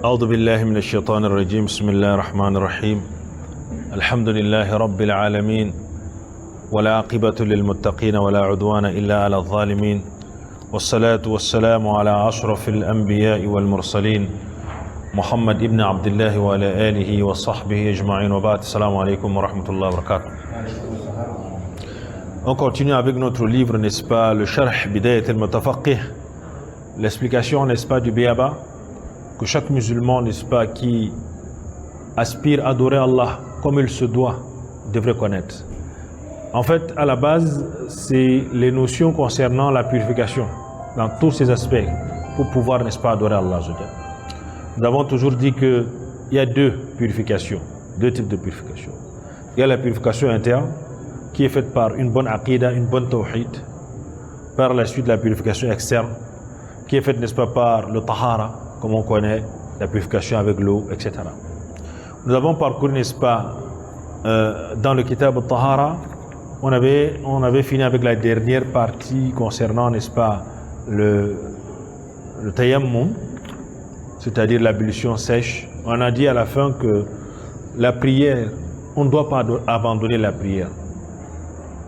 أعوذ بالله من الشيطان الرجيم بسم الله الرحمن الرحيم الحمد لله رب العالمين ولا عاقبة للمتقين ولا عدوان إلا على الظالمين والصلاة والسلام على أشرف الأنبياء والمرسلين محمد ابن عبد الله وعلى آله وصحبه أجمعين وبعد السلام عليكم ورحمة الله وبركاته. On continue avec notre livre, n'est-ce pas, le Sharh Bidayat al-Mutafaqih, l'explication, n'est-ce pas, du Béaba, que chaque musulman, n'est-ce pas, qui aspire à adorer Allah comme il se doit, devrait connaître. En fait, à la base, c'est les notions concernant la purification, dans tous ses aspects, pour pouvoir, n'est-ce pas, adorer Allah. Nous avons toujours dit qu'il y a deux purifications, deux types de purification. Il y a la purification interne, qui est faite par une bonne aqidah, une bonne tawhid. Par la suite, la purification externe, qui est faite, n'est-ce pas, par le tahara, comme on connaît, la purification avec l'eau, etc. Nous avons parcouru, n'est-ce pas, dans le kitab al-tahara, on avait fini avec la dernière partie concernant, n'est-ce pas, le tayammum, c'est-à-dire l'ablution sèche. On a dit à la fin que la prière, on ne doit pas abandonner la prière,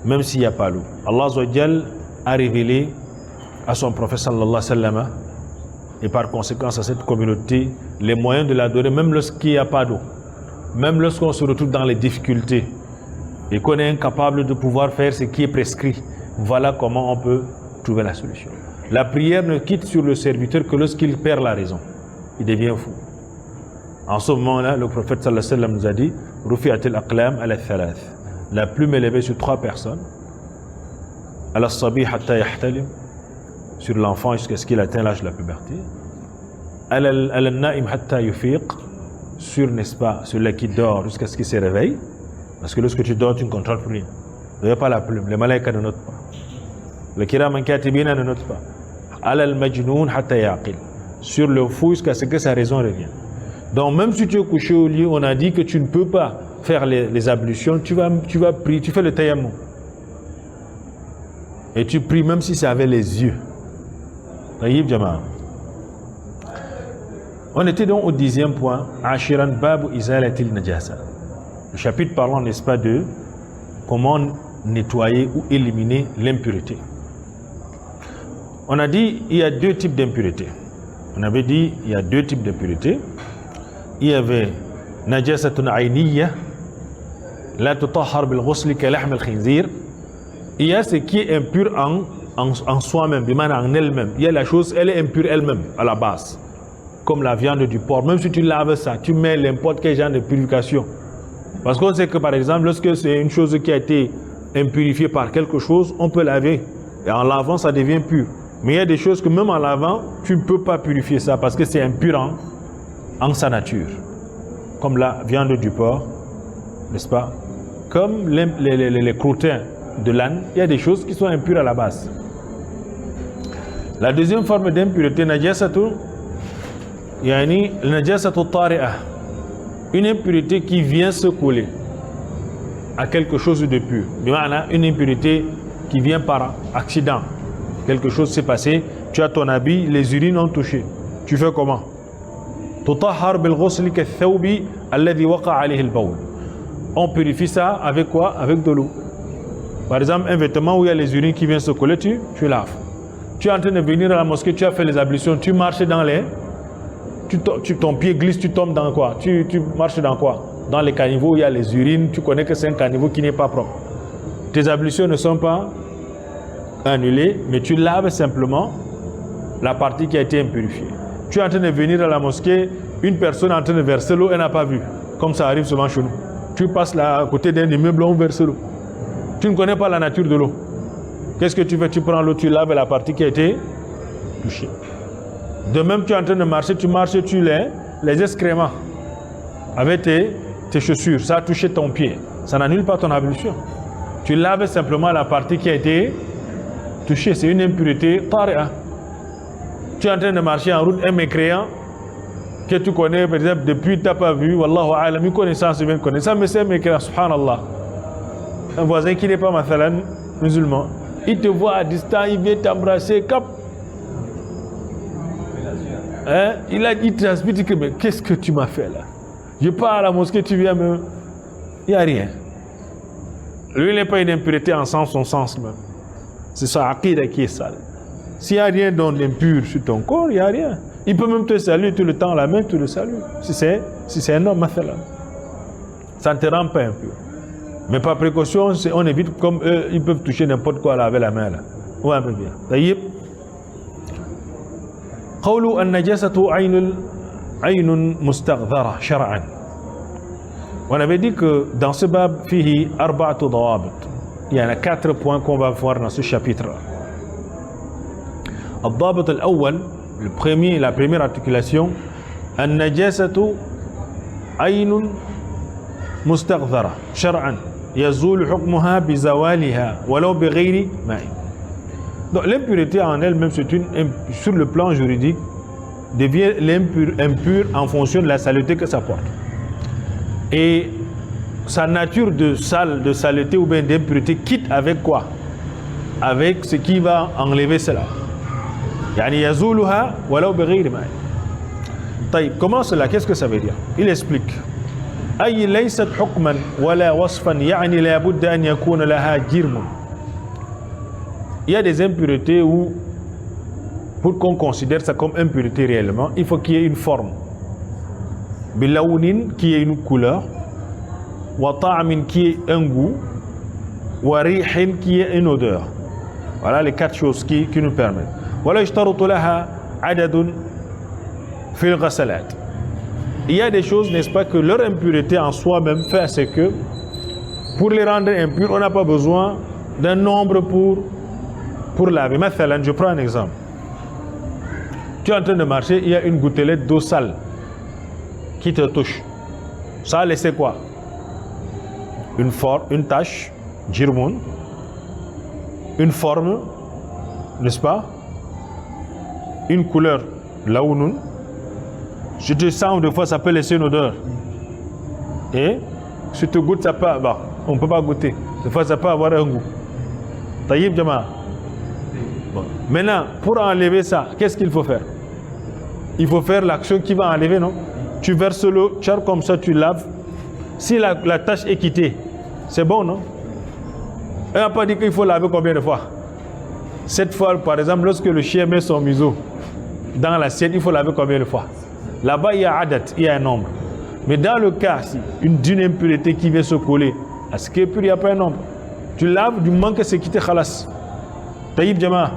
même s'il n'y a pas l'eau. Allah Azza wa Jal a révélé à son prophète sallallahu alayhi wa sallam et par conséquence à cette communauté les moyens de l'adorer même lorsqu'il n'y a pas d'eau, même lorsqu'on se retrouve dans les difficultés et qu'on est incapable de pouvoir faire ce qui est prescrit. Voilà comment on peut trouver la solution. La prière ne quitte sur le serviteur que lorsqu'il perd la raison, il devient fou. En ce moment-là, le prophète sallallahu alayhi wa sallam nous a dit Rufi'atil aqlam ala thalath, la plume est levée sur trois personnes, ala sabi hatta yahtalim, sur l'enfant jusqu'à ce qu'il atteigne l'âge de la puberté, ala naim hatta yufiq, sur, n'est-ce pas, celui qui dort jusqu'à ce qu'il se réveille, parce que lorsque tu dors tu ne contrôles plus rien. Il n'y a pas la plume, les malaïkas ne notent pas, le kiram katibina ne note pas, ala al-majnoun hatta yaqil, sur le fou jusqu'à ce que sa raison revienne. Donc même si tu es couché au lit, on a dit que tu ne peux pas faire les ablutions, tu vas prier, tu fais le tayammum. Et tu pries même si c'est avec les yeux. Taïb Jama'a. On était donc au 10e point, Ashiran Babu Izalatil Najasa. Le chapitre parlant, n'est-ce pas, de comment nettoyer ou éliminer l'impureté. On a dit il y a deux types d'impureté. On avait dit il y a deux types d'impureté. Il y avait Najasatun Ayniyya, la tutahhar bil ghusli ka lahm al khinzir. Il y a ce qui est impur en soi-même, en elle-même. Il y a la chose, elle est impure elle-même à la base, comme la viande du porc. Même si tu laves ça, tu mets n'importe quel genre de purification. Parce qu'on sait que par exemple, lorsque c'est une chose qui a été impurifiée par quelque chose, on peut laver. Et en lavant, ça devient pur. Mais il y a des choses que même en lavant, tu ne peux pas purifier ça parce que c'est impur en sa nature. Comme la viande du porc, n'est-ce pas? Comme les croûtins de l'âne, il y a des choses qui sont impures à la base. La deuxième forme d'impureté, najasatu, yani najasatu tari'ah, une impureté qui vient se coller à quelque chose de pur. Une impureté qui vient par accident. Quelque chose s'est passé, tu as ton habit, les urines ont touché. Tu fais comment? Tutahhar bil ghusli ka thawbi alladhi waqa alayhi al bawl. On purifie ça avec quoi? Avec de l'eau. Par exemple, un vêtement où il y a les urines qui viennent se coller, tu laves. Tu es en train de venir à la mosquée, tu as fait les ablutions, tu marches dans les... ton pied glisse, tu tombes dans quoi? Tu marches dans quoi? Dans les caniveaux où il y a les urines, tu connais que c'est un caniveau qui n'est pas propre. Tes ablutions ne sont pas annulées, mais tu laves simplement la partie qui a été impurifiée. Tu es en train de venir à la mosquée, une personne est en train de verser l'eau, elle n'a pas vu. Comme ça arrive souvent chez nous. Tu passes là à côté d'un immeuble, on verse l'eau. Tu ne connais pas la nature de l'eau. Qu'est-ce que tu fais? Tu prends l'eau, tu laves la partie qui a été touchée. De même, tu es en train de marcher, tu marches, tu les excréments avec tes chaussures. Ça a touché ton pied. Ça n'annule pas ton ablution. Tu laves simplement la partie qui a été touchée. C'est une impureté tari'a. Tu es en train de marcher en route, un mécréant que tu connais, par exemple, depuis tu n'as pas vu, wallahu alam, une connaissance, une connaissance, mais c'est un mécréant, subhanallah. Un voisin qui n'est pas mathalan musulman, il te voit à distance, il vient t'embrasser, cap. Hein? Il transmet que, mais qu'est-ce que tu m'as fait là? Je pars à la mosquée, tu viens me... Il n'y a rien. Lui, il n'est pas une impureté en son sens même. C'est sa aqida qui est sale. S'il n'y a rien d'impur sur ton corps, il n'y a rien. Il peut même te saluer tout le temps, la main, tu le salues. Si c'est un homme, mathalan. Ça ne te rend pas impur. Mais par précaution, on évite, comme eux, ils peuvent toucher n'importe quoi là, avec la main là. Ouais, un peu bien. Taïb. قول النجاسة عين مستغذرة شرعا. On avait dit que dans ce bab, fihi arba'atu dawabit. Il y en a 4 points qu'on va voir dans ce chapitre-là. الضابط الأول, la première articulation, النجاسة عين مستغذرة شرعا يزول حكمها بزوالها ولو بغير ماء. Donc l'impureté en elle-même, sur le plan juridique, devient impure en fonction de la saleté que ça porte. Et sa nature de saleté ou bien d'impureté quitte avec quoi? Avec ce qui va enlever cela. Yani yazuluha walau bighayri ma'. طيب, comment cela? Qu'est-ce que ça veut dire? Il explique. أي ليست حكما ولا وصفا يعني لا بد أن يكون لها جرم. Il y a des impuretés où, pour qu'on considère ça comme impureté réellement, il faut qu'il y ait une forme. Bilawnin, qui ait une couleur. Wa ta'amin, qui ait un goût. Wa rihin, qui ait une odeur. Voilà les 4 choses qui nous permettent. Wala yashtarutu laha adadun fil ghasalat. Il y a des choses, n'est-ce pas, que leur impureté en soi-même fait c'est que, pour les rendre impurs, on n'a pas besoin d'un nombre pour laver. Mathalan, je prends un exemple. Tu es en train de marcher, il y a une gouttelette d'eau sale qui te touche. Ça a laissé quoi? Une tache, jirmoun, une forme, n'est-ce pas? Une couleur, laounoun. Si tu sens, des fois, ça peut laisser une odeur. Et si tu goûtes, ça peut... Bah, on ne peut pas goûter. Des fois, ça peut avoir un goût. Taïb Jama. Bon. Maintenant, pour enlever ça, qu'est-ce qu'il faut faire? Il faut faire l'action qui va enlever, non? Tu verses l'eau, comme ça, tu laves. Si la tâche est quittée, c'est bon, non? On n'a pas dit qu'il faut laver combien de fois? 7 fois, par exemple, lorsque le chien met son museau dans l'assiette, il faut laver combien de fois? Là-bas, il y a adat, il y a un nombre. Mais dans le cas d'une impureté qui vient se coller à ce qui est pur, il n'y a pas un nombre. Tu laves du moment que c'est quitté, khalas. Taïb Jama.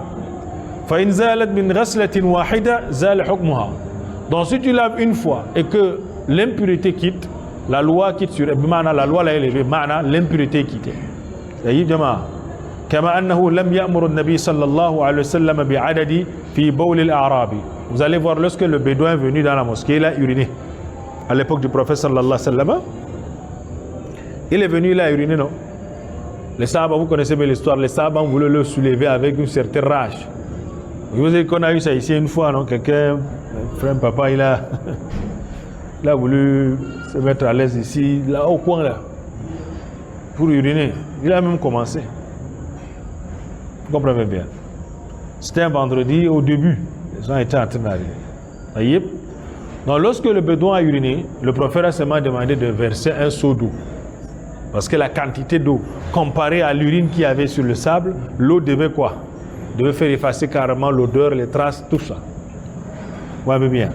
فَإِنْ زَالَتْ مِنْ غَسْلَةٍ وَاحِدَةٍ زَالَ حُكْمُهَا. Donc si tu laves une fois et que l'impureté quitte, la loi quitte sur la loi l'a élevé, l'impureté est quittée. Taïb Jama. كما أنه لم يأمر النبي صلى الله عليه وسلم بعدد في بول الأعرابي. Vous allez voir, lorsque le bédouin est venu dans la mosquée, il a uriné. À l'époque du prophète sallallahu alayhi wa sallam, il est venu, il a uriné, non? Les Sahaba, vous connaissez bien l'histoire, les Sahaba ont voulu le soulever avec une certaine rage. Vous savez qu'on a eu ça ici une fois, non? Quelqu'un, frère papa, il a voulu se mettre à l'aise ici, là au coin là, pour uriner. Il a même commencé. Vous comprenez bien. C'était un vendredi au début. Les gens étaient en train d'arriver. Donc lorsque le bédouin a uriné, le prophète a seulement demandé de verser un seau d'eau. Parce que la quantité d'eau, comparée à l'urine qu'il y avait sur le sable, l'eau devait quoi? Devait faire effacer carrément l'odeur, les traces, tout ça. Vous voyez bien.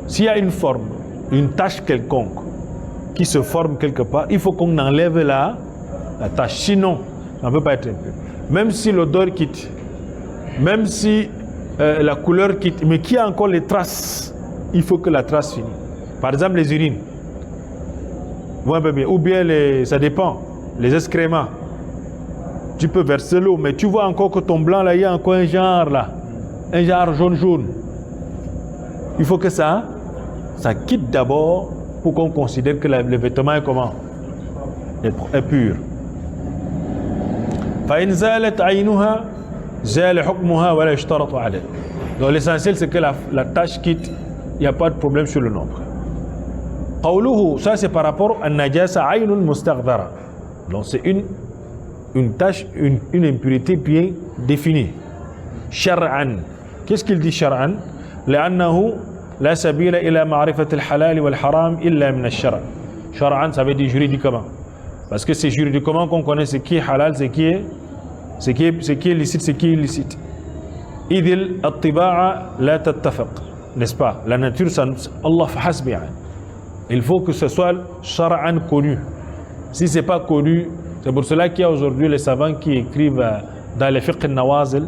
S'il y a une forme, une tache quelconque, qui se forme quelque part, il faut qu'on enlève la tache. Sinon, ça ne peut pas être impur. Même si l'odeur quitte, même si la couleur quitte, mais qu'il y a encore les traces, il faut que la trace finisse. Par exemple, les urines. Ou bien, ça dépend, les excréments. Tu peux verser l'eau, mais tu vois encore que ton blanc, là, il y a encore un genre là. Un genre jaune. Il faut que ça quitte d'abord pour qu'on considère que le vêtement est comment? Est pur. Donc l'essentiel c'est que la tâche quitte, il n'y a pas de problème sur le nombre. Ça c'est par rapport à najasa aynun mustaghdara. Donc c'est une une tâche, une impureté bien définie. Shar'an. Qu'est-ce qu'il dit shar'an? لأنه لا سبيل إلى معرفة الحلال والحرام إلا من الشرع. Shar'an, ça veut dire juridiquement. Parce que c'est juridiquement qu'on connaît ce qui est halal, ce qui est licite, ce qui est illicite. إذ الطباع لا تتفق, n'est-ce pas? La nature, ça, Allah fahasbi. Il faut que ce soit shar'an connu. Si c'est pas connu, c'est pour cela qu'il y a aujourd'hui les savants qui écrivent dans les fiqh al-nawazil.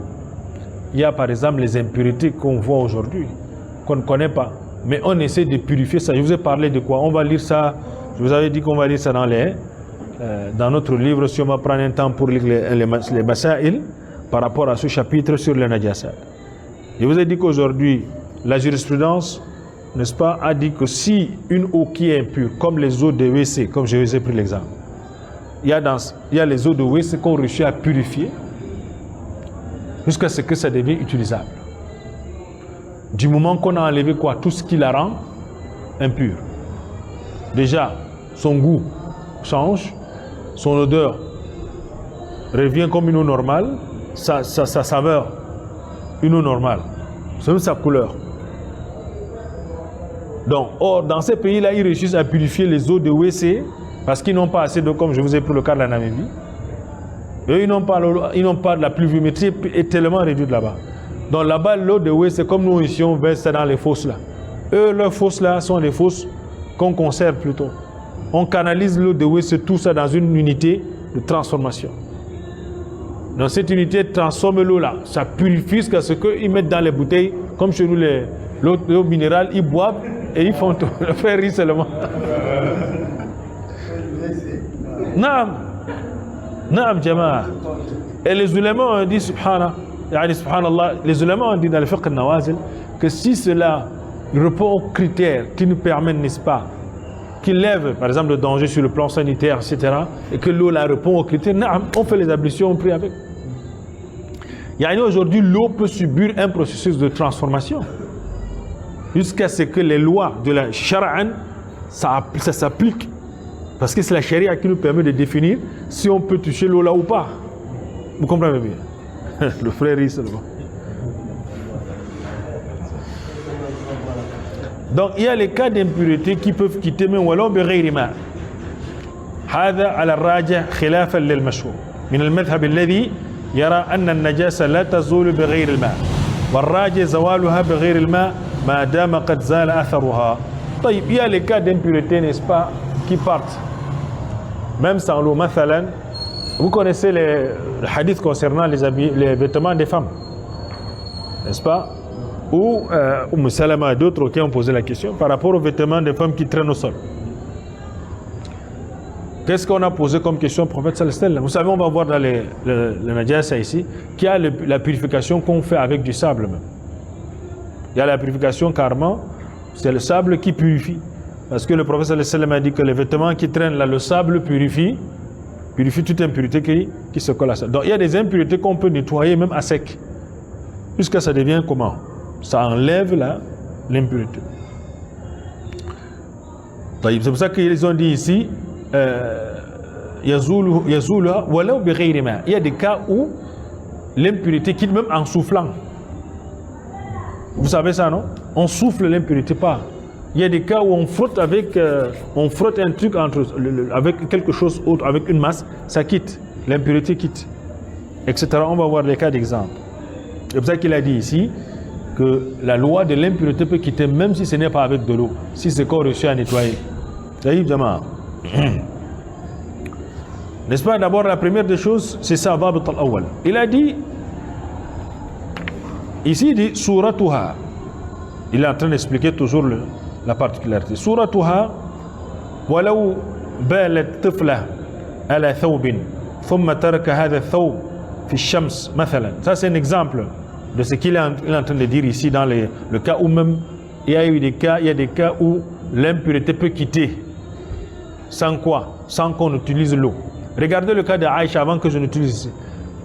Il y a par exemple les impuretés qu'on voit aujourd'hui, qu'on ne connaît pas. Mais on essaie de purifier ça. Je vous ai parlé de quoi? On va lire ça. Je vous avais dit qu'on va lire ça dans notre livre, si on va prendre un temps pour lire les masail par rapport à ce chapitre sur le najasa. Je vous ai dit qu'aujourd'hui, la jurisprudence, n'est-ce pas, a dit que si une eau qui est impure, comme les eaux de WC, comme je vous ai pris l'exemple, il y a les eaux de WC qu'on réussit à purifier jusqu'à ce que ça devienne utilisable. Du moment qu'on a enlevé quoi? Tout ce qui la rend impure. Déjà, son goût change, son odeur revient comme une eau normale, sa saveur, une eau normale, c'est même sa couleur. Donc, or, dans ces pays-là, ils réussissent à purifier les eaux de WC parce qu'ils n'ont pas assez d'eau, comme je vous ai pris le cas de la Namibie. Eux, ils n'ont pas de la pluviométrie est tellement réduite là-bas. Donc là-bas, l'eau de WC, c'est comme nous ici, on verse ça dans les fosses là. Eux, leurs fosses là sont des fosses qu'on conserve plutôt. On canalise l'eau de WC, tout ça dans une unité de transformation. Dans cette unité, transforme l'eau là. Ça purifie jusqu'à ce qu'ils mettent dans les bouteilles, comme chez nous, l'eau minérale, ils boivent et ils font tout. Le frère rit seulement. Naam. Naam, Jama'a. Et les ulémas ont dit, subhanallah, les ulémas ont dit dans le fiqh al-nawazil que si cela répond aux critères qui nous permettent, n'est-ce pas, qui lèvent, par exemple, le danger sur le plan sanitaire, etc., et que l'eau là répond aux critères, naam, on fait les ablutions, on prie avec. Aujourd'hui, l'eau peut subir un processus de transformation jusqu'à ce que les lois de la Shar'an, ça s'applique. Parce que c'est la charia qui nous permet de définir si on peut toucher l'eau là ou pas. Vous comprenez bien? Le frère rit seulement. Donc il y a les cas d'impureté qui peuvent quitter même ولو بغير ماء. هذا على الراجح خلافا للمشهور من المذهب الذي يرى أن النجاسة لا تزول بغير الماء والراجح زوالها بغير الماء ما دام قد زال أثرها. طيب il y a les cas d'impureté, n'est-ce pas, qui partent même sans l'eau. Mathalan, vous connaissez le hadith concernant les vêtements des femmes, n'est-ce pas, ou Salama et d'autres qui ont posé la question par rapport aux vêtements des femmes qui traînent au sol. Qu'est-ce qu'on a posé comme question au prophète sallallahu alayhi wa sallam? Vous savez, on va voir dans le najasa ici qu'il y a la purification qu'on fait avec du sable même. Il y a la purification carrément, c'est le sable qui purifie. Parce que le prophète sallallahu alayhi wa sallam a dit que les vêtements qui traînent là, le sable purifie toute impureté qui se colle à ça. Donc il y a des impuretés qu'on peut nettoyer même à sec. Jusqu'à ça devient comment? Ça enlève l'impureté. C'est pour ça qu'ils ont dit ici, il y a des cas où l'impureté quitte même en soufflant. Vous savez ça, non? On souffle l'impureté pas. Il y a des cas où on frotte on frotte un truc avec quelque chose autre, avec une masse, ça quitte, l'impureté quitte, etc. On va voir des cas d'exemple. C'est pour ça qu'il a dit ici que la loi de l'impureté peut quitter même si ce n'est pas avec de l'eau, si c'est qu'on réussit à nettoyer. N'est-ce pas? D'abord, la première des choses, c'est ça, il a dit, ici il dit, suratuha. Il est en train d'expliquer toujours la particularité. Suratuha, ولو بالت طفلة على ثوب ثم ترك هذا الثوب في الشمس مثلا. Ça c'est un exemple de ce qu'il est en train de dire ici dans le cas où même il y a des cas où l'impureté peut quitter. Sans quoi? Sans qu'on utilise l'eau. Regardez le cas de Aïcha avant que je n'utilise ici.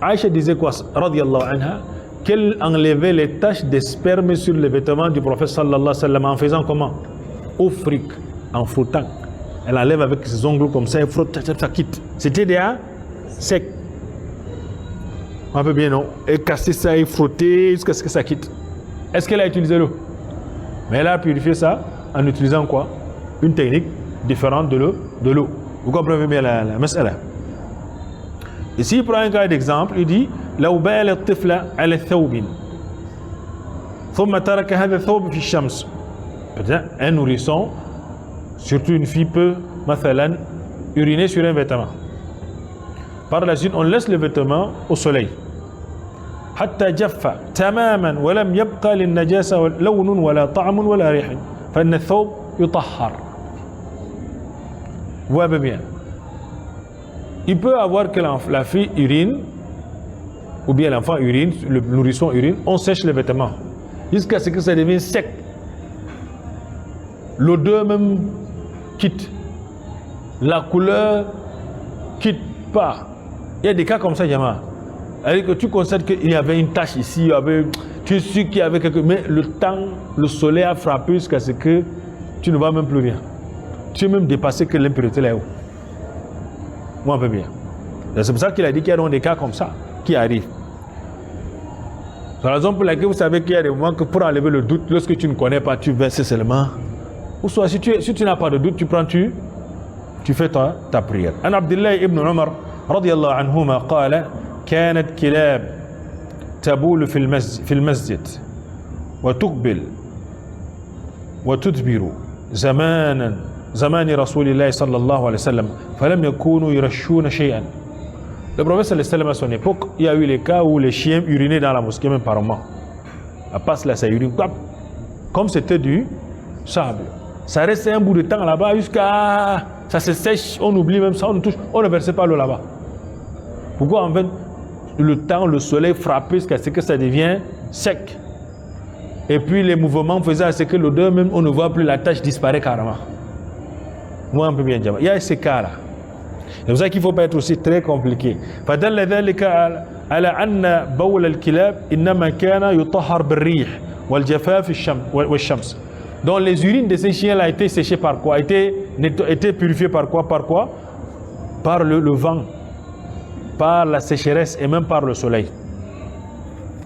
Aïcha disait quoi? Radiyallahu anha, qu'elle enlevait les taches de sperme sur les vêtements du prophète sallallahu alayhi wa sallam en faisant comment? Au fric, en frottant. Elle enlève avec ses ongles comme ça, elle frotte, ça quitte. C'était déjà sec. Un peu bien, non? Et casser ça et frotter jusqu'à ce que ça quitte. Est-ce qu'elle a utilisé l'eau? Mais elle a purifié ça en utilisant quoi? Une technique différente de l'eau. Vous comprenez bien la mas'ala. Ici, il prend un cas d'exemple, il dit لو بال الطفل على ثوب ثم ترك هذا الثوب في الشمس. Peut-être un nourrisson, surtout une fille, peut مثلا uriner sur un vêtement. Par la suite, on laisse le vêtement au soleil. حتى جف تماما ولم يبقى للنجاسة لون ولا طعم ولا ريح فإن الثوب يطهر. Voyez bien. Il peut avoir que la fille urine, ou bien l'enfant urine, le nourrisson urine, on sèche les vêtements jusqu'à ce que ça devienne sec. L'odeur même quitte. La couleur quitte pas. Il y a des cas comme ça, Yama. C'est-à-dire que tu constates qu'il y avait une tache ici, tu es sûr qu'il y avait quelque chose, mais le temps, le soleil a frappé jusqu'à ce que tu ne vois même plus rien. Tu es même dépassé que l'impureté là-haut. Moi, un peu bien. C'est pour ça qu'il a dit qu'il y a donc des cas comme ça qui arrivent. C'est la raison pour laquelle vous savez qu'il y a des moments que pour enlever le doute, lorsque tu ne connais pas, tu verses seulement. Ou soit si tu n'as pas de doute, tu fais ta prière. An Abdullah ibn Umar radiyallahu anhuma qala كانت كلاب تبول في المسجد وتقبل وتدبر زمان رسول الله صلى الله عليه وسلم فلم يكونوا يرشون شيئا. Le prophète sallallahu alayhi wa sallam à son époque, il y a eu les cas où les chiens urinaient dans la mosquée même par moment. À part cela, ça urine comme c'était du sable. Ça reste un bout de temps là-bas jusqu'à ça se sèche, on oublie même ça, on ne versait pas l'eau là-bas. Pourquoi en fait le temps, le soleil frappait jusqu'à ce que ça devient sec. Et puis les mouvements faisaient à ce que l'odeur même, on ne voit plus la tache disparaît carrément. Moi un peu bien dire. Il y a ces cas-là. C'est pour ça qu'il ne faut pas être aussi très compliqué. فدل ذلك على أن بول الكلاب إنما كان يطهر بالريح والجفاف والشمس. Donc les urines de ces chiens-là étaient séchées par quoi? Étaient purifiées par quoi? Par le vent, par la sécheresse et même par le soleil.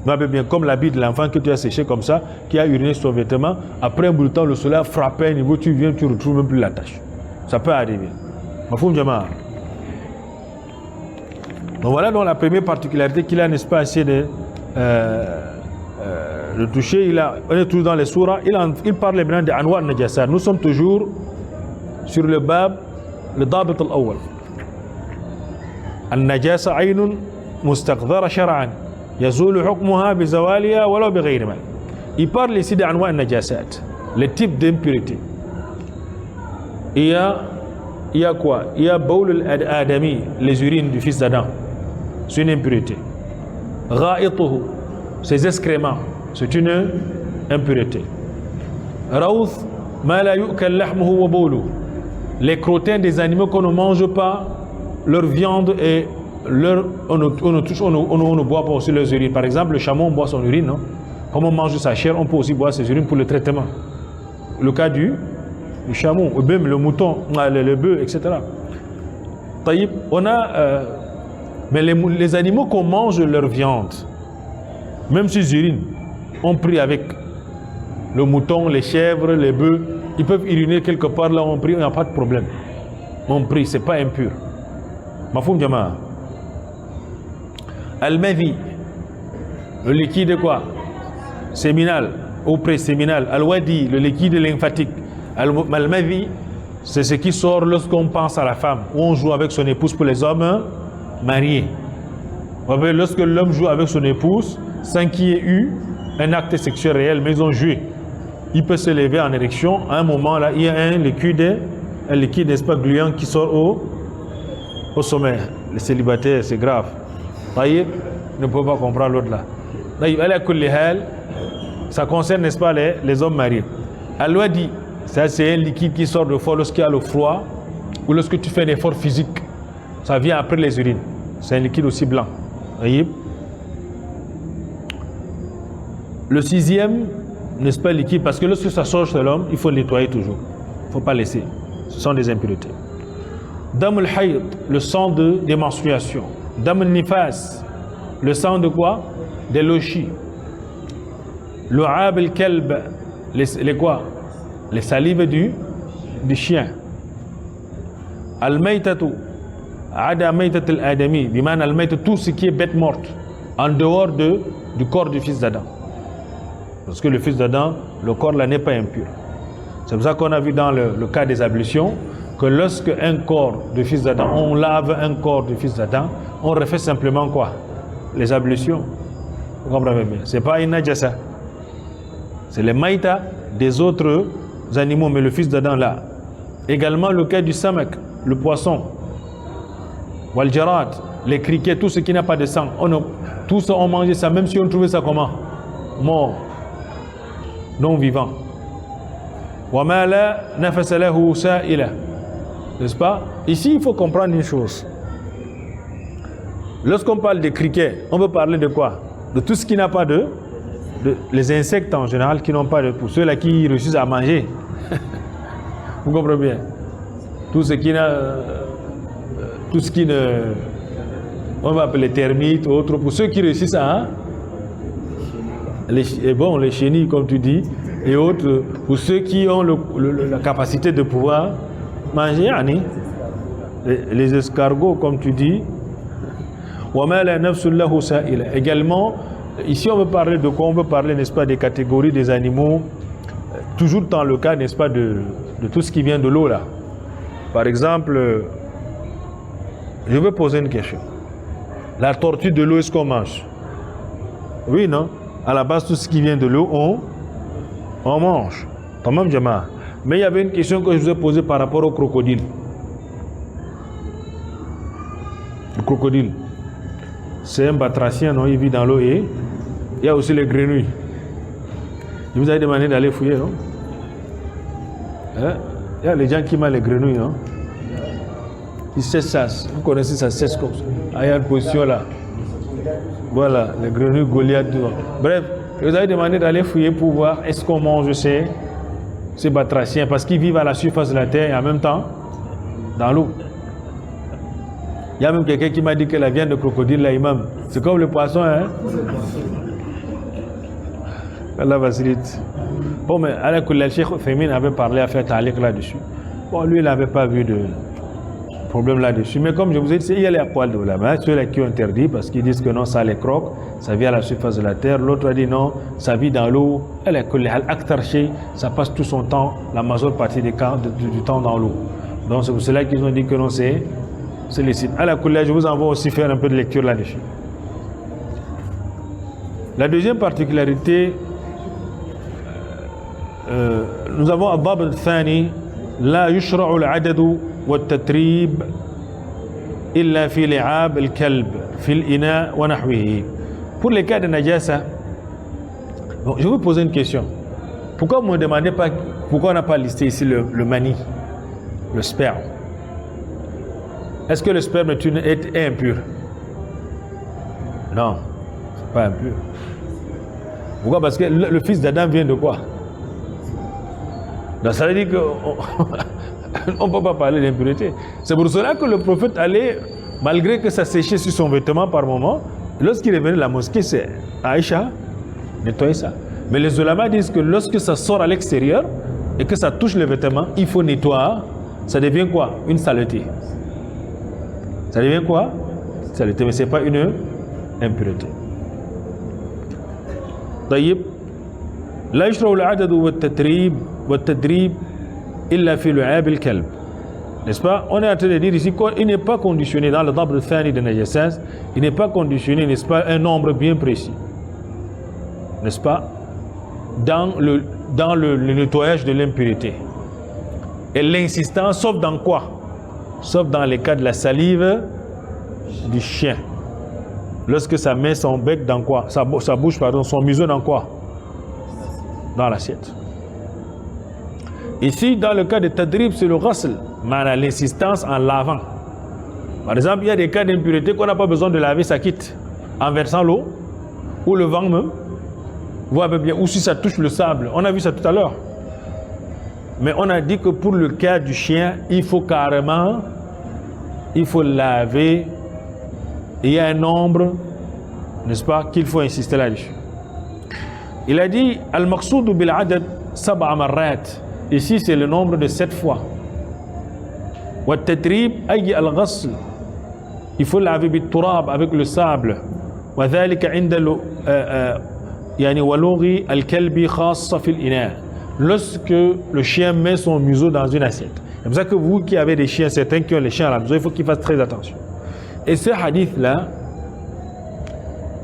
Bien, comme l'habit de l'enfant que tu as séché comme ça, qui a uriné sur son vêtement, après un bout de temps, le soleil a frappé à un niveau, tu viens, tu ne retrouves même plus la tache. Ça peut arriver. Donc voilà donc la première particularité qu'il a, n'est-ce pas, essayé de toucher. On est toujours dans les sourates, il parle maintenant de Anwa al-Najasat. Nous sommes toujours sur le bab, le Dabit al-Awwal. Al-Najasa aynun mustaqdara shar'an yazulu hukmuha bi zawaliha wala bi ghayri ma. Il parle ici de Anwa al-Najasat, les types d'impuretés. Il y a quoi? Il y a Bawl al-Adami, les urines du fils d'Adam. C'est une impureté. Ra'ituhu, ses excréments, c'est une impureté. Rawth ma la yu'kal lahmuhu wa bawluhu, les crottins des animaux qu'on ne mange pas, leur viande et on ne boit pas aussi leurs urines. Par exemple, le chameau, on boit son urine, non? Comme on mange sa chair, on peut aussi boire ses urines pour le traitement. Le cas du chameau, ou même le mouton, le bœuf, etc. Taïb, on a... mais les animaux qu'on mange leur viande, même s'ils urinent, on prie avec le mouton, les chèvres, les bœufs, ils peuvent uriner quelque part là, on prie, il n'y a pas de problème. On prie, c'est pas impur. Mafoum Jama'a. Al-Madhi, le liquide quoi? Séminal ou pré-séminal. Al-Wadi, le liquide lymphatique. Al-Madhi, c'est ce qui sort lorsqu'on pense à la femme, ou on joue avec son épouse pour les hommes mariés. Lorsque l'homme joue avec son épouse, sans qu'il y ait eu un acte sexuel réel, mais ils ont joué, il peut se lever en érection. À un moment là, il y a un liquide, n'est-ce pas, gluant qui sort au sommet. Les célibataires, c'est grave. Taïb ne peut pas comprendre l'autre là. Ça concerne, n'est-ce pas, les hommes mariés. Allah dit, ça c'est un liquide qui sort de fort lorsqu'il y a le froid ou lorsque tu fais un effort physique. Ça vient après les urines. C'est un liquide aussi blanc. Taïb. Le sixième, n'est-ce pas, liquide, parce que lorsque ça sort chez l'homme, il faut le nettoyer toujours. Il ne faut pas laisser. Ce sont des impuretés. Dam al-Hayd, le sang des menstruations. Dam al-Nifas, Le sang de quoi? Des lochis. Lu'ab al-kalb, les quoi? Les salives du chien. Al-maytatu, ada maytat al-adami, biman al-maytat, tout ce qui est bête morte, en dehors du corps du fils d'Adam. Parce que le fils d'Adam, le corps là n'est pas impur. C'est pour ça qu'on a vu dans le cas des ablutions, que lorsque un corps du fils d'Adam, on lave un corps du fils d'Adam, on refait simplement quoi? Les ablutions. Vous comprenez bien? C'est pas une najasa. C'est les maïtas des autres animaux, mais le fils d'Adam là. Également le cas du samak, le poisson. Wal jarad, les criquets, tout ce qui n'a pas de sang. Tout ça, on mangeait ça, même si on trouvait ça comment? Mort, non vivant. Wa ma la nafasa lahu sa'ila. N'est-ce pas? Ici, il faut comprendre une chose. Lorsqu'on parle de criquets, on veut parler de quoi? De tout ce qui n'a pas les insectes en général qui n'ont pas de pouce. Ceux-là qui réussissent à manger. Vous comprenez bien? Tout ce qui ne... On va appeler les termites ou autres. Pour ceux qui réussissent à... les chenilles, comme tu dis, et autres. Pour ceux qui ont la capacité de pouvoir manger, les escargots, comme tu dis. Également, ici on veut parler de quoi? On veut parler, n'est-ce pas, des catégories des animaux, toujours dans le cas, n'est-ce pas, de tout ce qui vient de l'eau là. Par exemple, je vais poser une question. La tortue de l'eau, est-ce qu'on mange? Oui, non? À la base, tout ce qui vient de l'eau, on mange. Tamam Jama. Mais il y avait une question que je vous ai posée par rapport au crocodile. Le crocodile. C'est un batracien, non? Il vit dans l'eau et il y a aussi les grenouilles. Je vous avais demandé d'aller fouiller, non? Hein? Il y a les gens qui mangent les grenouilles, non? Ils cessent ça. Vous connaissez ça, cesse comme ça. Ah, il y a une position là. Voilà, les grenouilles Goliath. Bref, je vous avais demandé d'aller fouiller pour voir est-ce qu'on mange ces batraciens parce qu'ils vivent à la surface de la terre et en même temps dans l'eau. Il y a même quelqu'un qui m'a dit que la viande de crocodile, là, imam, c'est comme le poisson, hein? Allah facilite. Bon, mais le Cheikh Fémine avait parlé à faire talik là-dessus. Bon, lui, il n'avait pas vu de problème là-dessus. Mais comme je vous ai dit, il y a les poils de l'ulama, ceux-là qui ont interdit parce qu'ils disent que non, ça les croque, ça vit à la surface de la terre. L'autre a dit non, ça vit dans l'eau. Ça passe tout son temps, la majeure partie du temps dans l'eau. Donc c'est pour cela qu'ils ont dit que non, c'est les sites. À la couleur, je vous envoie aussi faire un peu de lecture là-dessus. La deuxième particularité, nous avons Abab al-Thani, la yushra'u al-adadu wa al-tatrib illa fi li'ab al-kalb, fi al-ina wa nahwihi. Pour les cas de najasa, bon, je vais vous poser une question. Pourquoi vous ne me demandez pas, pourquoi on n'a pas listé ici le mani, le sperme? Est-ce que le sperme est impur? Non, c'est pas impur. Pourquoi? Parce que le fils d'Adam vient de quoi? Donc ça veut dire qu'on ne peut pas parler d'impureté. C'est pour cela que le prophète allait, malgré que ça séchait sur son vêtement par moment, lorsqu'il revenait de la mosquée, c'est Aïcha, nettoyer ça. Mais les ulama disent que lorsque ça sort à l'extérieur et que ça touche le vêtement, il faut nettoyer. Ça devient quoi? Une saleté. Ça devient quoi? Saleté, mais ce n'est pas une impureté. طيب لا يشرع العدد والتدريب إلا في لعاب الكلب. N'est-ce pas? On est en train de dire ici qu'il n'est pas conditionné dans le Dabr Thani de Najassas, il n'est pas conditionné, n'est-ce pas, un nombre bien précis. N'est-ce pas? Dans le nettoyage de l'impureté. Et l'insistance, sauf dans quoi? Sauf dans les cas de la salive du chien. Lorsque ça met son bec dans quoi? Sa bouche, pardon, son museau dans quoi? Dans l'assiette. Ici, dans le cas de tadrib, c'est le ghasl, l'insistance en lavant. Par exemple, il y a des cas d'impureté qu'on n'a pas besoin de laver, ça quitte en versant l'eau, ou le vent même, voit bien, ou si ça touche le sable. On a vu ça tout à l'heure. Mais on a dit que pour le cas du chien, il faut carrément, il faut laver. Il y a un nombre n'est-ce pas, qu'il faut insister là-dessus. Il a dit Al-Maqsoud bil-adad sab'a marrat. Ici, c'est le nombre de 7 fois. Wa tatrib ay al-ghasl. Il faut laver bit-turab avec le sable. Wa dhalika 'inda yani walughi al-kalbi khassa fil ina. Lorsque le chien met son museau dans une assiette. C'est pour ça que vous qui avez des chiens, certains qui ont les chiens à la maison, il faut qu'ils fassent très attention. Et ce hadith-là,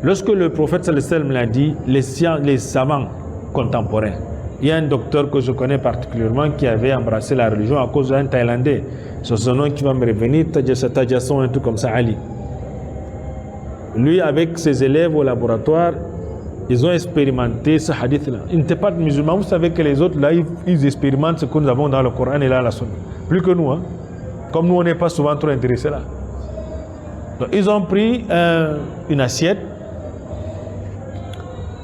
lorsque le prophète sallallahu alayhi wa sallam l'a dit, les savants contemporains, il y a un docteur que je connais particulièrement qui avait embrassé la religion à cause d'un Thaïlandais. C'est son nom qui va me revenir, Tadjasson, un truc comme ça, Ali. Lui, avec ses élèves au laboratoire, ils ont expérimenté ce hadith-là. Ils n'étaient pas musulmans. Vous savez que les autres, là, ils expérimentent ce que nous avons dans le Coran et là, la Sunna. Plus que nous, hein. Comme nous, on n'est pas souvent trop intéressés là. Donc, ils ont pris une assiette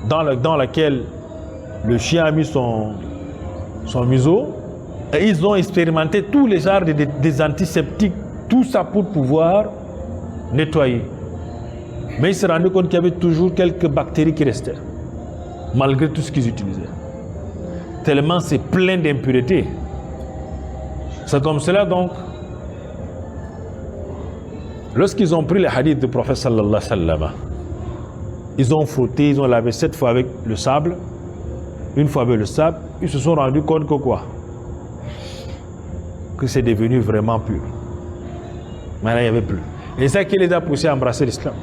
dans laquelle le chien a mis son museau et ils ont expérimenté tous les genres des antiseptiques, tout ça pour pouvoir nettoyer. Mais ils se rendaient compte qu'il y avait toujours quelques bactéries qui restaient, malgré tout ce qu'ils utilisaient. Tellement c'est plein d'impuretés. C'est comme cela donc, lorsqu'ils ont pris les hadiths du prophète sallallahu alayhi wa sallam, ils ont frotté, ils ont lavé 7 fois avec le sable, une fois avec le sable, ils se sont rendus compte que quoi? Que c'est devenu vraiment pur. Maintenant, il n'y avait plus. Et c'est ça qui les a poussés à embrasser l'islam.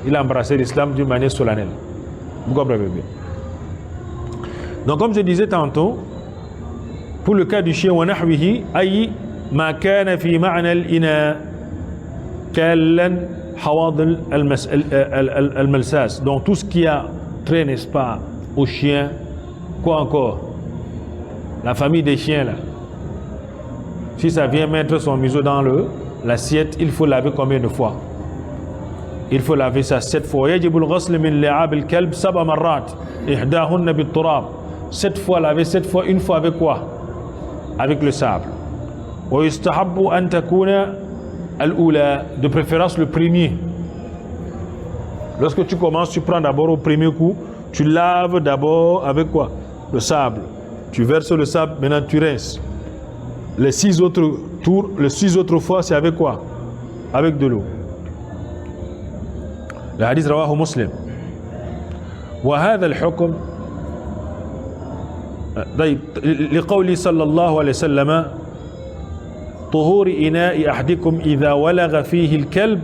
Il a embrassé l'islam d'une manière solennelle. Vous comprenez bien. Donc, comme je disais tantôt, pour le cas du chien, وَنَحْوِهِ أي ما كان في معنى الإناء كَالًا حواض الملساس. Donc, tout ce qui a trait, n'est-ce pas, au chien, quoi encore? La famille des chiens, là. Si ça vient mettre son museau dans l'assiette, il faut laver combien de fois? Il faut laver ça 7 fois. يجب الغسل من لعاب الكلب 7 مرات إحداهن بالتراب. 7 fois laver, 7 fois, une fois avec quoi? Avec le sable. ويستحب أن تكون الأولى, de préférence le premier. Lorsque tu commences, tu prends d'abord au premier coup, tu laves d'abord avec quoi? Le sable. Tu verses le sable, maintenant tu rinces. Les 6 autres tours, les 6 autres fois, c'est avec quoi? Avec de l'eau. Le hadith rawahu Muslim. وهذا الحكم لقول صلى الله عليه وسلم طهور إناء أحدكم إذا ولغ فيه الكلب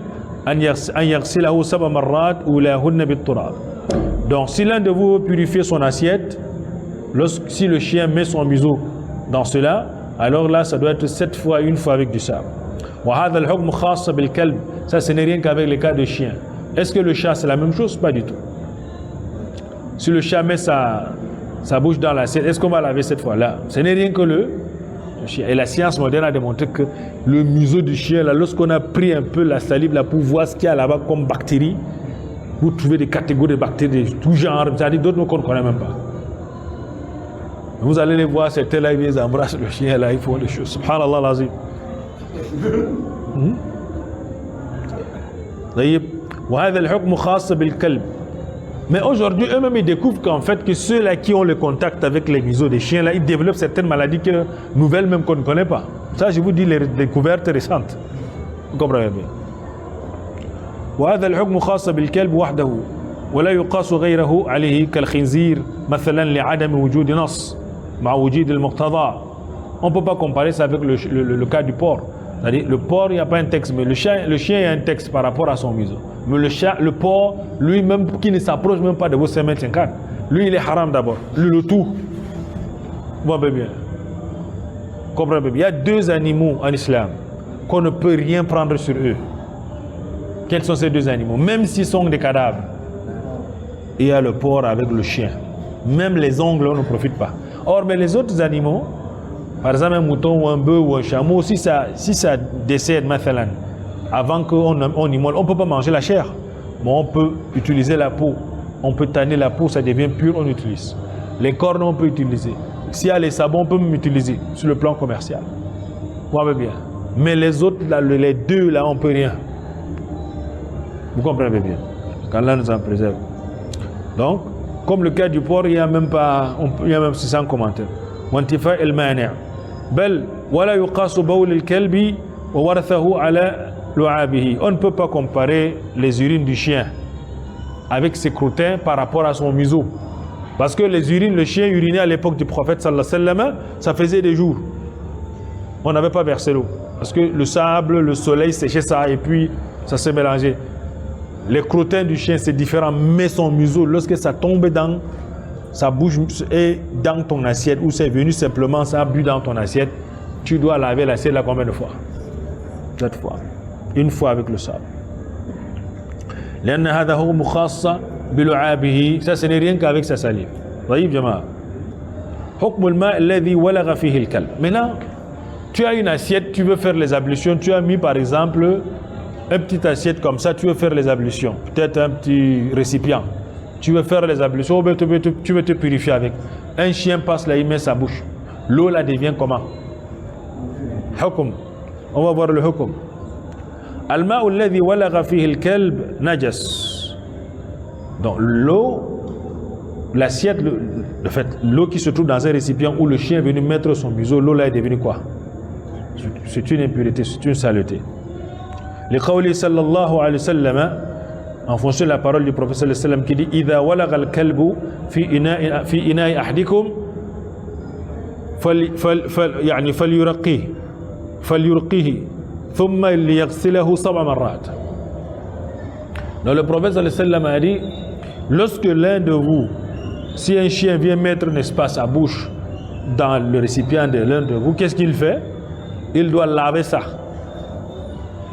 أن يغسله 7 مرات أولاهن بالتراب. Donc si l'un de vous veut purifier son assiette, si le chien met son museau dans cela, alors là ça doit être 7 fois, une fois avec du sable. وهذا الحكم خاص بالكلب. Ça ce n'est rien qu'avec les cas de chien. Est-ce que le chat c'est la même chose? Pas du tout. Si le chat met sa bouche dans l'assiette, est-ce qu'on va laver cette fois-là? Ce n'est rien que le chien. Et la science moderne a démontré que le museau du chien, là, lorsqu'on a pris un peu la salive là, pour voir ce qu'il y a là-bas comme bactéries, vous trouvez des catégories de bactéries de tout genre, c'est-à-dire d'autres qu'on ne connaît même pas. Vous allez les voir, certains là, ils embrassent le chien, là, ils font des choses. Subhanallah l'azim. Mais aujourd'hui, eux-mêmes, ils découvrent qu'en fait, que ceux-là qui ont le contact avec les museaux des chiens, là, ils développent certaines maladies nouvelles même qu'on ne connaît pas. Ça, je vous dis les découvertes récentes. Vous comprenez bien. وهذا الحكم خاص بالكلب وحده ولا يقاس غيره عليه كالخنزير مثلا لعدم وجود نص مع وجود المقتضى. On ne peut pas comparer ça avec le cas du porc. C'est-à-dire, le porc, il n'y a pas un texte, mais le chien, il y a un texte par rapport à son museau. Mais le porc, lui-même, qui ne s'approche même pas de vos 5,50 m, lui, il est haram d'abord. Lui, le tout. Bon, bien. Comprenez bien. Il y a 2 animaux en islam qu'on ne peut rien prendre sur eux. Quels sont ces 2 animaux? Même s'ils sont des cadavres. Il y a le porc avec le chien. Même les ongles, on ne profite pas. Or, mais les autres animaux, par exemple un mouton ou un bœuf ou un chameau, si ça décède, mathalan, avant qu'on immole, on ne peut pas manger la chair. Mais on peut utiliser la peau. On peut tanner la peau, ça devient pur, on utilise. Les cornes, on peut utiliser. S'il y a les sabots, on peut même utiliser sur le plan commercial. Vous voyez bien. Mais les autres, là, les 2, là, on ne peut rien. Vous comprenez bien. qu'Allah nous en préserve. Donc, comme le cas du porc, il n'y a même pas, il y a même 600 commentaires. وانتفاء المانع بل ولا يقاس بول الكلب وورثه على لعابه. On ne peut pas comparer les urines du chien avec ses croûtins par rapport à son museau. Parce que les urines, le chien urinait à l'époque du prophète sallallahu alayhi wa sallam, ça faisait des jours. On n'avait pas versé l'eau. Parce que le sable, le soleil séchait ça et puis ça s'est mélangé. Les croûtins du chien c'est différent, mais son museau, lorsque ça tombe dans sa bouche et dans ton assiette, ou c'est venu simplement, ça a bu dans ton assiette, tu dois laver l'assiette là combien de fois? 4 fois. Une fois avec le sable. لأن هذا هو مخاصة بلعابه. Ça ce n'est rien qu'avec sa salive. طيب جماعة. حكم الماء الذي ولغ فيه الكلب. Maintenant, tu as une assiette, tu veux faire les ablutions, tu as mis par exemple une petite assiette comme ça, tu veux faire les ablutions, peut-être un petit récipient, tu veux faire les ablutions, tu veux te purifier avec. Un chien passe là, il met sa bouche. L'eau là devient comment? Hukum. On va voir le hukum. Al-ma'u alladhi walagha fihi al-kalb najas. Donc l'eau, l'assiette, le fait, l'eau qui se trouve dans un récipient où le chien est venu mettre son museau, l'eau là est devenue quoi? C'est une impureté, c'est une saleté. لقوله صلى الله عليه وسلم en fonction de la parole du prophète صلى الله عليه وسلم qui dit إذا ولغ الكلب في إناء أحدكم يعني فليرقيه ثم ليغسله 7 مرات. Donc le prophète صلى الله عليه وسلم a dit lorsque l'un de vous, si un chien vient mettre, n'est-ce pas, sa bouche dans le récipient de l'un de vous, qu'est-ce qu'il fait? Il doit laver ça,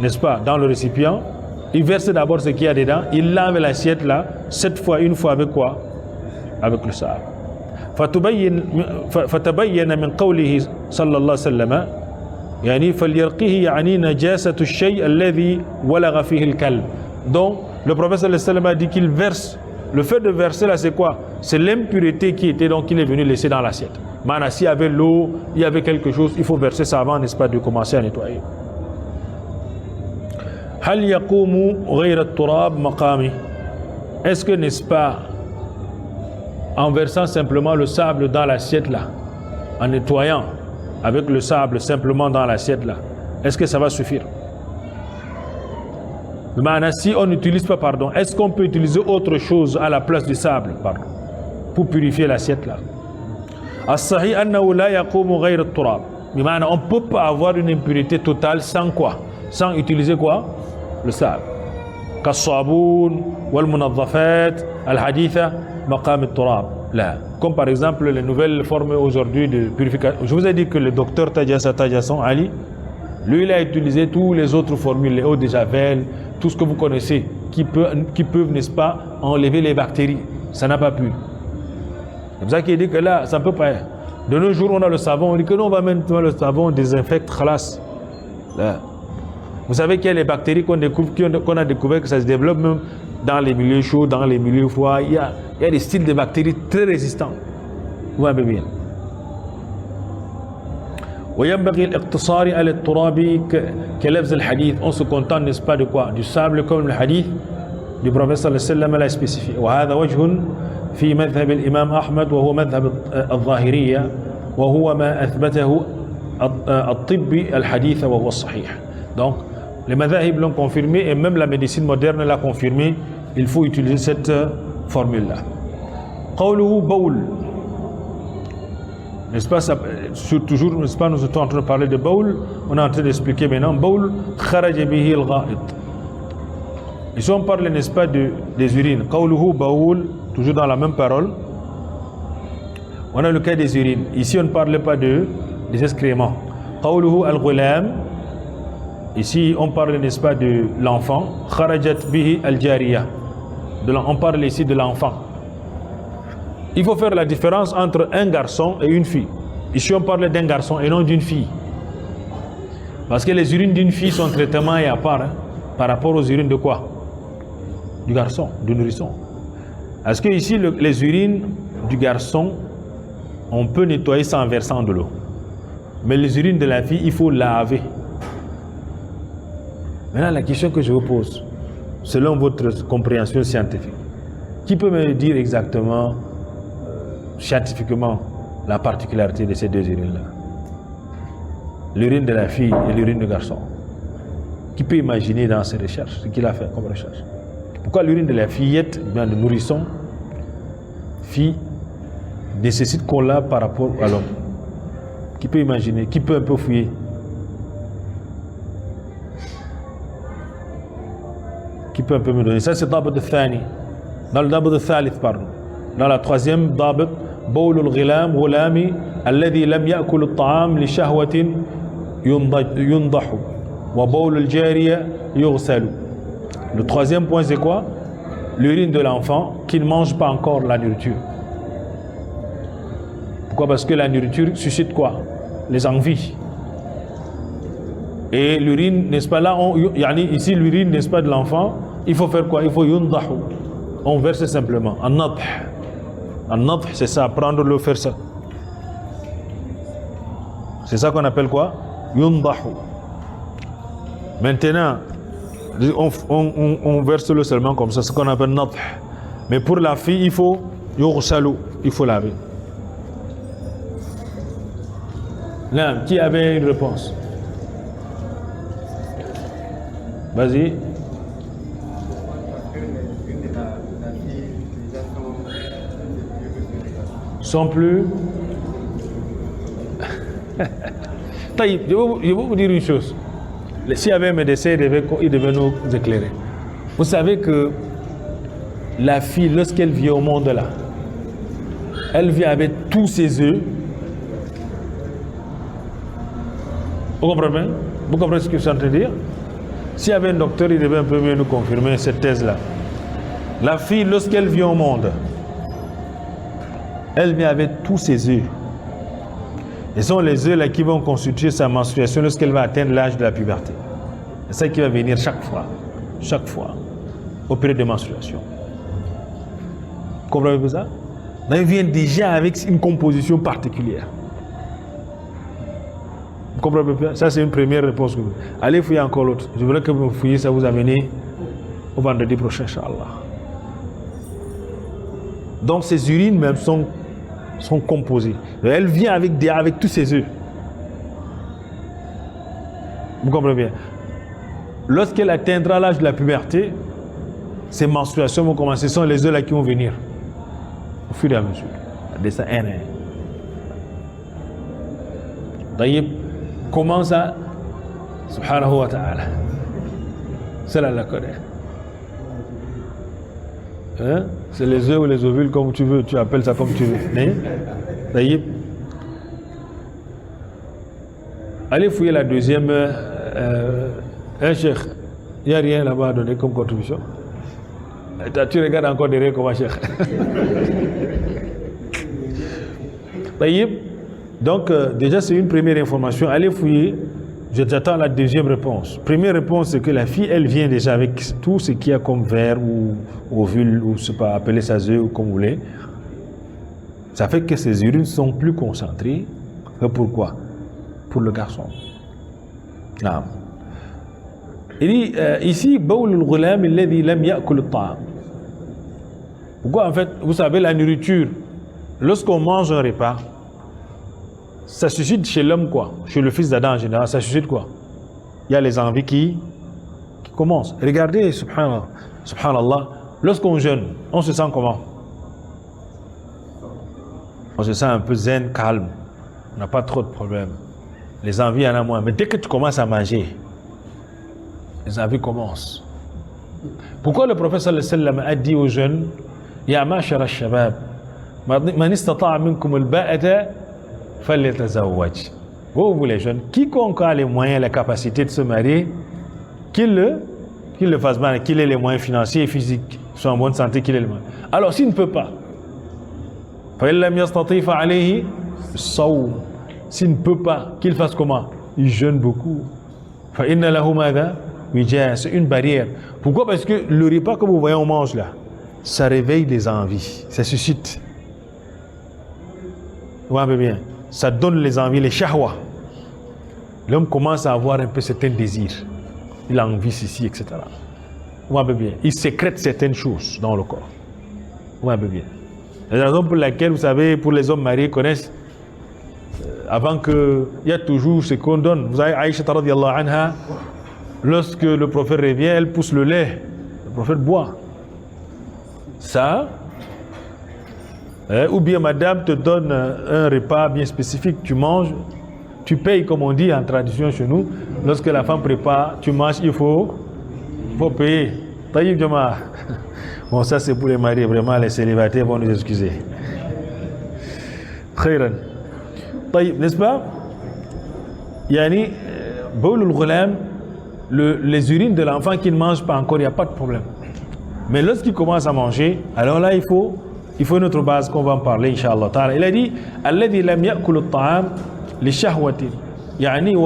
n'est-ce pas, dans le récipient. Il verse d'abord ce qu'il y a dedans, il lave l'assiette là, 7 fois, une fois avec quoi? Avec le sable. فتبين من قوله صلى الله عليه وسلم يعني فليرقيه يعني نجاسة الشيء الذي ولغ فيه الكلب. Donc le prophète صلى الله عليه وسلم a dit qu'il verse. Le fait de verser là, c'est quoi? C'est l'impureté qui était, donc il est venu laisser dans l'assiette. Maintenant, s'il y avait l'eau, il y avait quelque chose, il faut verser ça avant, n'est-ce pas, de commencer à nettoyer. هل يقوم غير التراب مقامي? Est-ce que, n'est-ce pas, en versant simplement le sable dans l'assiette là, en nettoyant avec le sable simplement dans l'assiette là, est-ce que ça va suffire? Maintenant, si on n'utilise pas, pardon, est-ce qu'on peut utiliser autre chose à la place du sable, pardon, pour purifier l'assiette là? As-sahih annahu la yaqumu ghayr at-turab. Maintenant, on ne peut pas avoir une impureté totale sans quoi? Sans utiliser quoi? Le sable. Kas-saboun wal munazzafat al-haditha maqam at-turab. Là, comme par exemple les nouvelles formes aujourd'hui de purification. Je vous ai dit que le docteur Tadjasson Ali, lui, il a utilisé tous les autres formules, les eaux de javel, tout ce que vous connaissez, qui peuvent, n'est-ce pas, enlever les bactéries. Ça n'a pas pu. C'est pour ça qu'il dit que là, ça ne peut pas. De nos jours, on a le savon, on dit que non, on va maintenant le savon, on désinfecte, khalas. Là. Vous savez qu'il y a les bactéries qu'on a découvert que ça se développe même dans les milieux chauds, dans les milieux froids. Il y a des styles de bactéries très résistants. Vous voyez bien. وينبغي الاقتصار على التراب كلفظ الحديث. On se contente, n'est-ce pas, de quoi? Du sable, comme le hadith du prophète صلى الله عليه وسلم l'a spécifié. وهذا وجه في مذهب الإمام أحمد وهو مذهب الظاهرية وهو ما أثبته الطب الحديث وهو الصحيح. Donc les madhahib l'ont confirmé et même la médecine moderne l'a confirmé. Il faut utiliser cette formule là. قوله بول. N'est-ce pas, ça, toujours, n'est-ce pas, nous sommes en train de parler de baoul, on est en train d'expliquer maintenant, baoul, kharaja bihi al-gha'it. Ici on parle, n'est-ce pas, des urines. Qawluhu baoul, toujours dans la même parole. On a le cas des urines. Ici on ne parle pas des excréments. Qawluhu al-ghulam. Ici on parle, n'est-ce pas, de l'enfant. Kharajat bihi al-jariya. On parle ici de l'enfant. Il faut faire la différence entre un garçon et une fille. Ici, on parle d'un garçon et non d'une fille. Parce que les urines d'une fille sont traitement et à part, par rapport aux urines de quoi? Du garçon, du nourrisson. Parce que ici, les urines du garçon, on peut nettoyer ça en versant de l'eau. Mais les urines de la fille, il faut laver. Maintenant, la question que je vous pose, selon votre compréhension scientifique, qui peut me dire exactement, scientifiquement, la particularité de ces deux urines-là? L'urine de la fille et l'urine du garçon. Qui peut imaginer dans ses recherches ce qu'il a fait comme recherche? Pourquoi l'urine de la fillette, bien de nourrisson, fille, nécessite qu'on l'a par rapport à l'homme? Qui peut imaginer? Qui peut un peu fouiller? Qui peut un peu me donner? Ça, c'est Dabat al-Thani. Dans le Dabat al-Thalith, pardon. Dans la troisième Dabat, بول الغلام غلامي الذي لم يأكل الطعام لشهوة ينضح وبول الجارية يغسل. Le troisième point, c'est quoi? L'urine de l'enfant qui ne mange pas encore la nourriture. Pourquoi? Parce que la nourriture suscite quoi? Les envies. Et l'urine, n'est-ce pas là, ici l'urine, n'est-ce pas, de l'enfant, il faut faire quoi? Il faut yundahu. On verse simplement. An-nadh. An-nadh, c'est ça, prendre l'eau, faire ça. C'est ça qu'on appelle quoi? Yundahu. Maintenant, on verse l'eau seulement comme ça, c'est ce qu'on appelle nadh. Mais pour la fille, il faut yughsalu, il faut laver. Là, qui avait une réponse? Vas-y. Sont plus. Je vais vous dire une chose. S'il y avait un médecin, il devait nous éclairer. Vous savez que la fille, lorsqu'elle vient au monde là, elle vient avec tous ses œufs. Vous comprenez? Vous comprenez ce que je suis en train de dire? S'il y avait un docteur, il devait un peu mieux nous confirmer cette thèse-là. La fille, lorsqu'elle vient au monde, elle vient avec tous ses œufs. Et ce sont les œufs là qui vont constituer sa menstruation lorsqu'elle va atteindre l'âge de la puberté. C'est ça qui va venir chaque fois, au période de menstruation. Vous comprenez ça? Donc, elle vient déjà avec une composition particulière. Vous comprenez bien? Ça, c'est une première réponse. Allez fouiller encore l'autre. Je voudrais que vous fouillez, ça vous amène au vendredi prochain, Inch'Allah. Donc, ces urines même sont composées. Elle vient avec tous ses œufs. Vous comprenez bien? Lorsqu'elle atteindra l'âge de la puberté, ces menstruations vont commencer. Ce sont les œufs là qui vont venir. Au fur et à mesure. De ça, D'ailleurs, comment ça? Subhanahu wa ta'ala. Cela la connaît. Hein? C'est les œufs ou les ovules, comme tu veux, tu appelles ça comme tu veux. D'ailleurs, allez fouiller la deuxième. Un cheikh, il n'y a rien là-bas à donner comme contribution. Tu regardes encore derrière comme un cheikh. D'ailleurs, donc, déjà, c'est une première information. Allez fouiller. J'attends la deuxième réponse. Première réponse, c'est que la fille, elle vient déjà avec tout ce qu'il y a comme verre ou ovule, ou je sais pas, appeler ça œuf ou comme vous voulez. Ça fait que ses urines sont plus concentrées. Pourquoi? Pour le garçon. Non. Il dit ici, pourquoi en fait, vous savez, la nourriture, lorsqu'on mange un repas, ça suscite chez l'homme quoi? Chez le fils d'Adam en général, ça suscite quoi? Il y a les envies qui commencent. Regardez, subhanallah, lorsqu'on jeûne, on se sent comment? On se sent un peu zen, calme. On n'a pas trop de problèmes. Les envies, il y en a moins. Mais dès que tu commences à manger, les envies commencent. Pourquoi le prophète sallallahu alayhi wa sallam a dit aux jeunes, Ya ma'shar al-shabab, man istata'a minkum al-ba'ata falyatazawwaj. Vous les jeunes, quiconque a les moyens, la capacité de se marier, qu'il le fasse bien, qu'il ait les moyens financiers et physiques, soit en bonne santé, qu'il ait les moyens. Alors s'il ne peut pas, s'il ne peut pas, qu'il fasse comment? Il jeûne beaucoup. C'est une barrière. Pourquoi? Parce que le repas que vous voyez, on mange là, ça réveille les envies, ça suscite. Vous voyez bien, ça donne les envies, les shahwa. L'homme commence à avoir un peu certains désirs. Il a envie ceci, etc. Vous voyez bien. Il sécrète certaines choses dans le corps. Vous voyez bien. C'est la raison pour laquelle, vous savez, pour les hommes mariés connaissent, avant que, il y a toujours ce qu'on donne. Vous savez, Aïcha radiyallahu anha, lorsque le prophète revient, elle pousse le lait. Le prophète boit. Ça, ou bien madame te donne un repas bien spécifique, tu manges, tu payes comme on dit en tradition chez nous. Lorsque la femme prépare, tu manges, il faut payer. Taïb Jama. Bon, ça c'est pour les mariés, vraiment les célibataires vont nous excuser. Khairan. Taïb, n'est-ce pas? Yani, Baoul al-Ghulam, les urines de l'enfant qui ne mange pas encore, il n'y a pas de problème. Mais lorsqu'il commence à manger, alors là il faut une autre base qu'on va en parler, Inch'Allah ta'ala. Il a dit الذي لم يأكل الطعام لشهوة يعني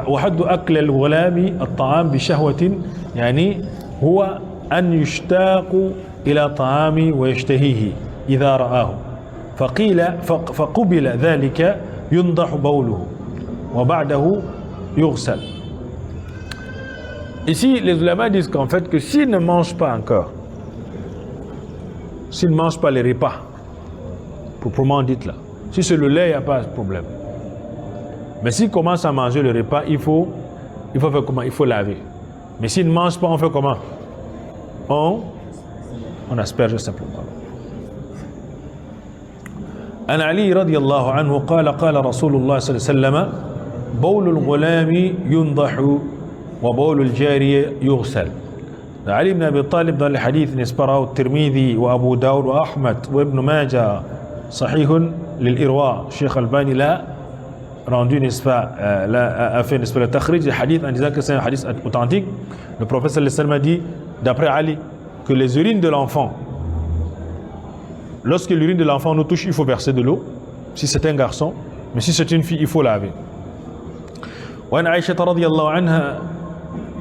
وحد أكل الغلام الطعام بشهوة يعني هو أن يشتاق إلى طعام ويشتهيه إذا رآه فقبل ذلك ينضح بوله وبعده يغسل. Ici, les ulama disent qu'en fait, que s'il ne mange pas encore, s'il ne mange pas les repas, proprement dit là, si c'est le lait, il n'y a pas de problème. Mais s'il commence à manger le repas, il faut faire comment? Il faut laver. Mais s'il ne mange pas, on fait comment? On asperge simplement. عن علي رضي الله عنه قال رسول الله صلى الله عليه وسلم بول الغلام ينضح وبول الجارية يغسل. علي بن أبي طالب dans le hadith نسبره الترمذي وأبو داود وأحمد وابن ماجه صحيح للإرواء. الشيخ الباني l'a rendu, n'est-ce pas, a fait, n'est-ce pas, le takhrij du hadith en disant que c'est un hadith authentique. Le prophète sallallahu alayhi wa sallam a dit, d'après Ali, que les urines de l'enfant, lorsque l'urine de l'enfant nous touche, il faut verser de l'eau, si c'est un garçon, mais si c'est une fille, il faut laver. وعن عائشة رضي الله عنها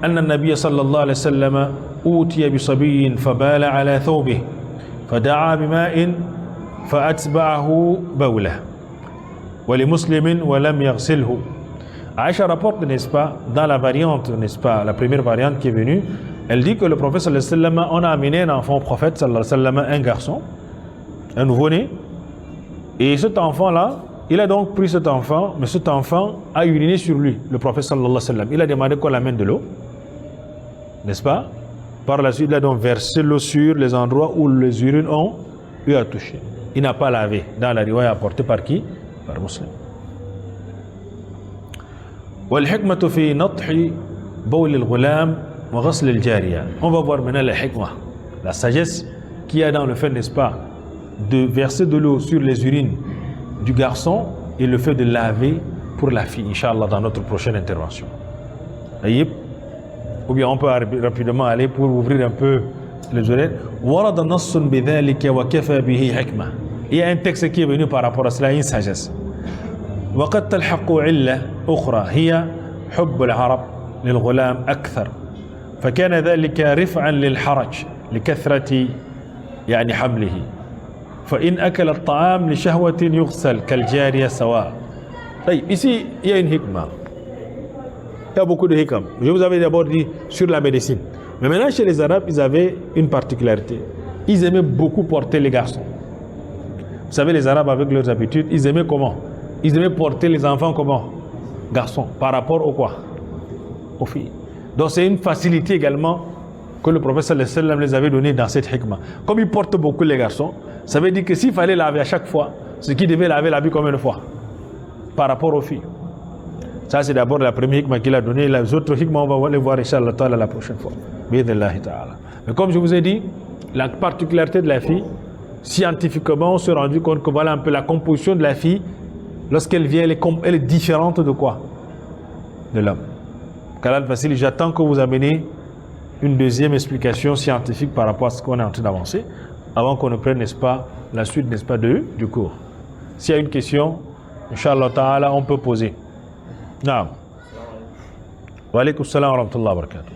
أن النبي صلى الله عليه وسلم أوتي بصبي فبال على ثوبه فدعا بماء فأتبعه بوله ولمسلم ولم يغسله. Aïcha rapporte, n'est-ce pas, dans la variante, n'est-ce pas, la première variante qui est venue, elle dit que le prophète sallallahu alayhi wa sallam, on a amené un enfant au prophète sallallahu alayhi wa sallam, un garçon, un nouveau-né, et cet enfant-là, il a donc pris cet enfant, mais cet enfant a uriné sur lui, le prophète sallallahu alayhi wa sallam. Il a demandé qu'on l'amène de l'eau, n'est-ce pas? Par la suite, il a donc versé l'eau sur les endroits où les urines ont eu à toucher. Il n'a pas lavé. Dans la riwaya apportée par qui? Par Muslim. والحكمة في نطح بول الغلام وغسل الجارية. On va voir maintenant la hikmah, la sagesse qu'il y a dans le fait, n'est-ce pas, de verser de l'eau sur les urines du garçon et le fait de laver pour la fille, Inch'Allah, dans notre prochaine intervention. Ou bien on peut rapidement aller pour ouvrir un peu les oreilles. ورد نص بذلك وكفى به حكمة. Il y a un texte qui est venu par rapport à cela, une sagesse. وقد تلحق علة أخرى هي حب العرب للغلام أكثر فكان ذلك رفعا للحرج لكثرة يعني حمله فإن أكل الطعام لشهوة يغسل كالجارية سواء. طيب, ici il y a une hikmah. Il y a beaucoup de hikam. Je vous avais d'abord dit sur la médecine. Mais maintenant chez les Arabes, ils avaient une particularité. Ils aimaient beaucoup porter les garçons. Vous savez, les Arabes avec leurs habitudes, ils aimaient comment? Ils aimaient porter les enfants comment? Garçons. Par rapport au quoi? Aux filles. Donc c'est une facilité également que le prophète sallallahu alayhi wa sallam les avait donné dans cette hikmah. Comme ils portent beaucoup les garçons, ça veut dire que s'il fallait laver à chaque fois, ce qui devait laver la vie combien de fois? Par rapport aux filles. Ça c'est d'abord la première hikmah qu'il a donnée. Les autres hikmah, on va les voir Inch'Allah ta'ala la prochaine fois. Bi'idhnillahi ta'ala. Mais comme je vous ai dit, la particularité de la fille, scientifiquement on s'est rendu compte que voilà un peu la composition de la fille. Lorsqu'elle vient, elle est différente de quoi? De l'homme. Kalal Facile, j'attends que vous ameniez une deuxième explication scientifique par rapport à ce qu'on est en train d'avancer, avant qu'on ne prenne, n'est-ce pas, la suite, n'est-ce pas, du cours. S'il y a une question, Inch'Allah ta'ala, on peut poser. Naam. Wa alaykum salam wa rahmatullahi wa barakatuh.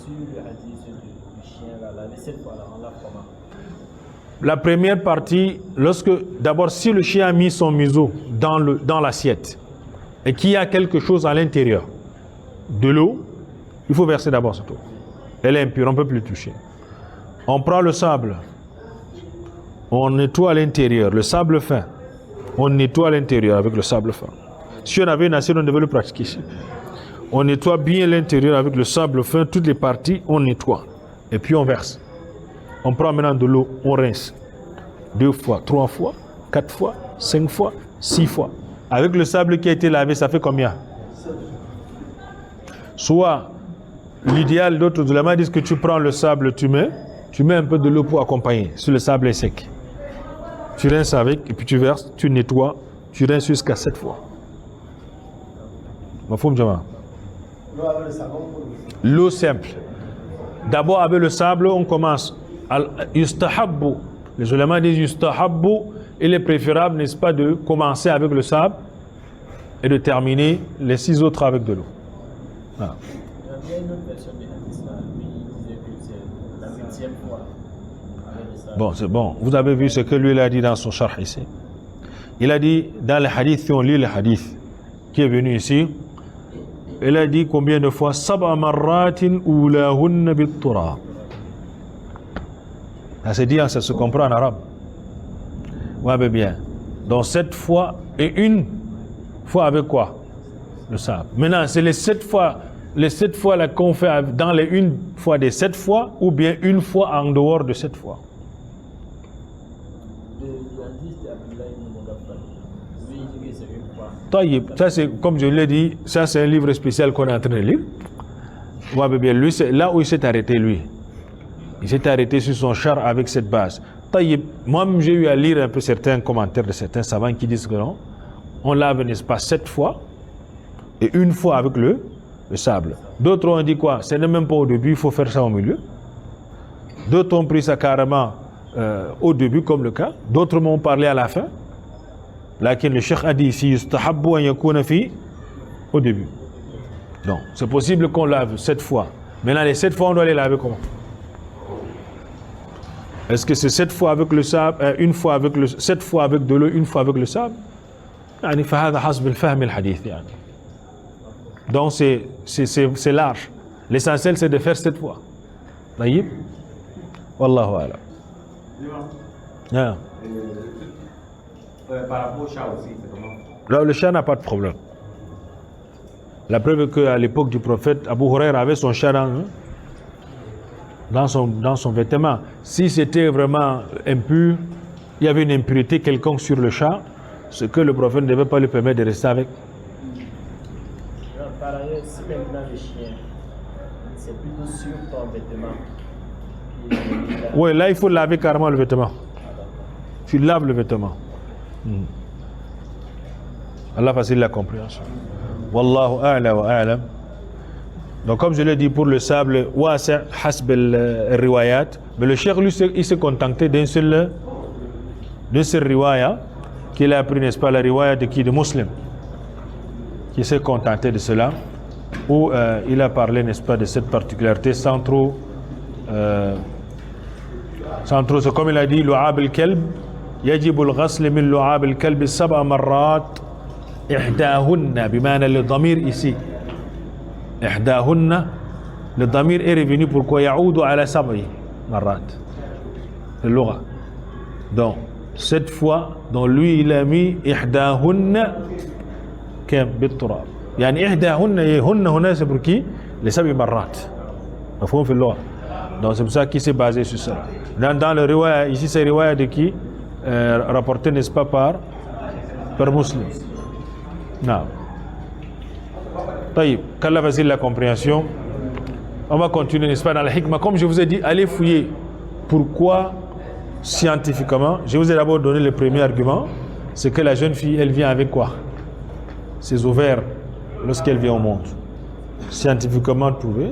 Sur le hadith du chien, la vaisselle, on lave comment? La première partie, d'abord, si le chien a mis son museau dans l'assiette et qu'il y a quelque chose à l'intérieur, de l'eau, Il faut verser d'abord cette eau. Elle est impure, on ne peut plus toucher. On prend le sable, on nettoie à l'intérieur, le sable fin. On nettoie à l'intérieur avec le sable fin. Si on avait une assiette, on devait le pratiquer ici. On nettoie bien l'intérieur avec le sable fin, toutes les parties, on nettoie. Et puis on verse. On prend maintenant de l'eau, on rince. 2 fois, 3 fois, 4 fois, 5 fois, 6 fois. Avec le sable qui a été lavé, ça fait combien? Soit, l'idéal d'autres ulama disent que tu prends le sable, tu mets un peu de l'eau pour accompagner, si le sable est sec. Tu rinces avec, et puis tu verses, tu nettoies, tu rinces jusqu'à 7 fois. L'eau simple. D'abord avec le sable, on commence. Yustahabbu. Les ulama disent yustahabbu. Il est préférable, n'est-ce pas, de commencer avec le sable et de terminer les 6 autres avec de l'eau. Voilà. Il y a une autre version de hadith là, lui il disait que c'est la 8e fois. Bon, c'est bon. Vous avez vu ce que lui il a dit dans son charh ici. Il a dit, dans les hadiths, si on lit les hadiths qui est venu ici, il a dit combien de fois? Sab'a marratin ulahunna bit-turab. Ça se dit, ça se comprend en arabe. Ouais, mais bien. Donc 7 fois et une fois avec quoi? Le sable. Maintenant, c'est les 7 fois là qu'on fait dans les une fois des 7 fois ou bien une fois en dehors de 7 fois. Ça c'est, comme je l'ai dit, ça c'est un livre spécial qu'on est en train de lire. Ouais, bien, lui, c'est là où il s'est arrêté, lui. Il s'est arrêté sur son char avec cette base. Moi-même, j'ai eu à lire un peu certains commentaires de certains savants qui disent que non, on lave, n'est-ce pas, 7 fois et une fois avec le sable. D'autres ont dit quoi? Ce n'est même pas au début, il faut faire ça au milieu. D'autres ont pris ça carrément au début, comme le cas. D'autres m'ont parlé à la fin. Là, le cheikh a dit ici, yustahabbu an yakuna fi au début. Donc, c'est possible qu'on lave 7 fois. Maintenant, les 7 fois, on doit les laver comment? Est-ce que c'est 7 fois avec le sable, une fois avec le 7 fois avec de l'eau, une fois avec le sable? يعني فهذا حسب الفهم الحديث يعني. Donc c'est large. L'essentiel c'est de faire 7 fois. طيب. والله أعلم. Par rapport au chat aussi, c'est comment? Là, le chat n'a pas de problème. La preuve est qu'à l'époque du prophète, Abu Huraira avait son chat dans son vêtement. Si c'était vraiment impur, il y avait une impureté quelconque sur le chat, ce que le prophète ne devait pas lui permettre de rester avec. Par ailleurs, si maintenant le chien, c'est plutôt sur ton vêtement. Oui, là il faut laver carrément le vêtement. Tu laves le vêtement. Allah facilite la compréhension. Wallahu a'la wa a'lam. Donc comme je l'ai dit pour le sable, wasi' hasb al-riwayat, mais le cheikh lui il s'est contenté d'un seul riwaya qu'il a pris, n'est-ce pas, la riwaya de qui? De Muslim, qui s'est contenté de cela, où il a parlé, n'est-ce pas, de cette particularité sans trop, c'est comme il a dit, lu'ab al-kalb يجب الغسل من لعاب الكلب 7 مرات إحداهن بمعنى الضمير ici إحداهن le ضمير est revenu pourquoi يعود على 7 مرات le lugha. Donc 7 fois, donc lui il a mis إحداهن كم بالتراب يعني إحداهن هن هنا c'est pour qui? les 7 مرات مفهوم في اللغة. Donc c'est pour ça qu'il s'est basé sur ça. Dans le riwaya ici, c'est riwaya de qui? Rapporté, n'est-ce pas, par Muslim. Non. Taïb, qu'Allah facilite la compréhension. On va continuer, n'est-ce pas, dans la hikmah. Comme je vous ai dit, allez fouiller. Pourquoi scientifiquement? Je vous ai d'abord donné le premier argument. C'est que la jeune fille, elle vient avec quoi? Ses ovaires, lorsqu'elle vient au monde. Scientifiquement prouvé.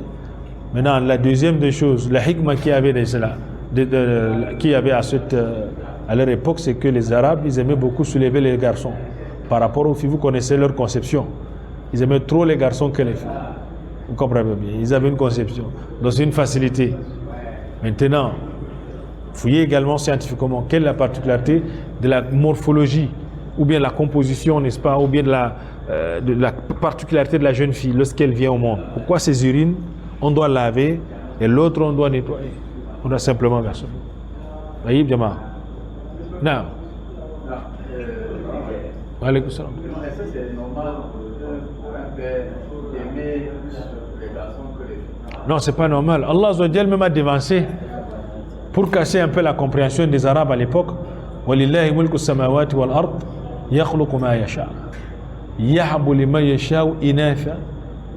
Maintenant, la deuxième des choses, la hikmah qui avait qui avait à leur époque, c'est que les Arabes, ils aimaient beaucoup soulever les garçons. Par rapport aux filles, vous connaissez leur conception. Ils aimaient trop les garçons que les filles. Vous comprenez bien. Ils avaient une conception. Donc c'est une facilité. Maintenant, fouillez également scientifiquement quelle est la particularité de la morphologie, ou bien la composition, n'est-ce pas, ou bien de la particularité de la jeune fille lorsqu'elle vient au monde. Pourquoi ses urines on doit laver et l'autre on doit nettoyer. On doit simplement verser. Aïe, Jama. Non. Alaykoum salam. Est-ce que c'est normal pour un père d'aimer les garçons que les filles? Non, c'est pas normal. Allah Azza wa Jal même a dévancé pour casser un peu la compréhension des Arabes à l'époque. Walillahi mulku samawati wal ard yakhluqu ma yasha. Yahabu liman yasha'u inatha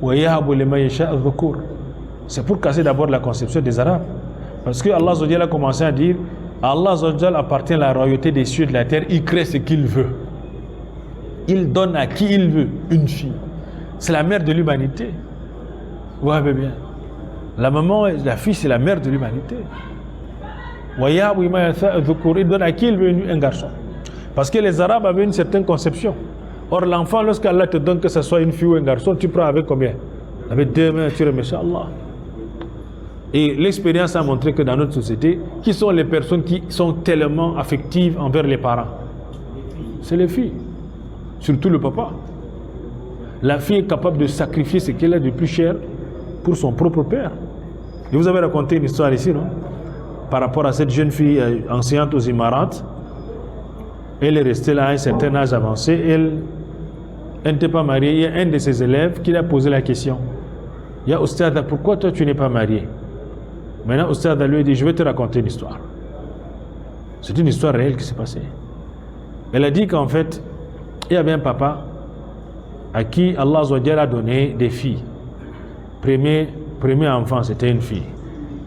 wa yahabu liman yasha'u dhukur. C'est pour casser d'abord la conception des Arabes. Parce que Allah Azza wa Jal a commencé à dire Allah Azza wa Jal appartient à la royauté des cieux et de la terre, il crée ce qu'il veut. Il donne à qui il veut une fille. C'est la mère de l'humanité. Vous voyez bien. La maman, la fille, c'est la mère de l'humanité. Il donne à qui il veut un garçon. Parce que les Arabes avaient une certaine conception. Or, l'enfant, lorsqu'Allah te donne que ce soit une fille ou un garçon, tu prends avec combien? Avec 2 mains, tu remercies Allah. Et l'expérience a montré que dans notre société, qui sont les personnes qui sont tellement affectives envers les parents? C'est les filles. Surtout le papa. La fille est capable de sacrifier ce qu'elle a de plus cher pour son propre père. Et vous avez raconté une histoire ici, non? Par rapport à cette jeune fille enseignante aux Émirats. Elle est restée là à un certain âge avancé. Elle n'était pas mariée. Il y a un de ses élèves qui lui a posé la question. Il y a Oustada, pourquoi toi tu n'es pas marié? Maintenant Oustada lui a dit, je vais te raconter une histoire. C'est une histoire réelle qui s'est passée. Elle a dit qu'en fait, il y avait un papa à qui Allah Azza wa Jalla a donné des filles. Premier enfant, c'était une fille.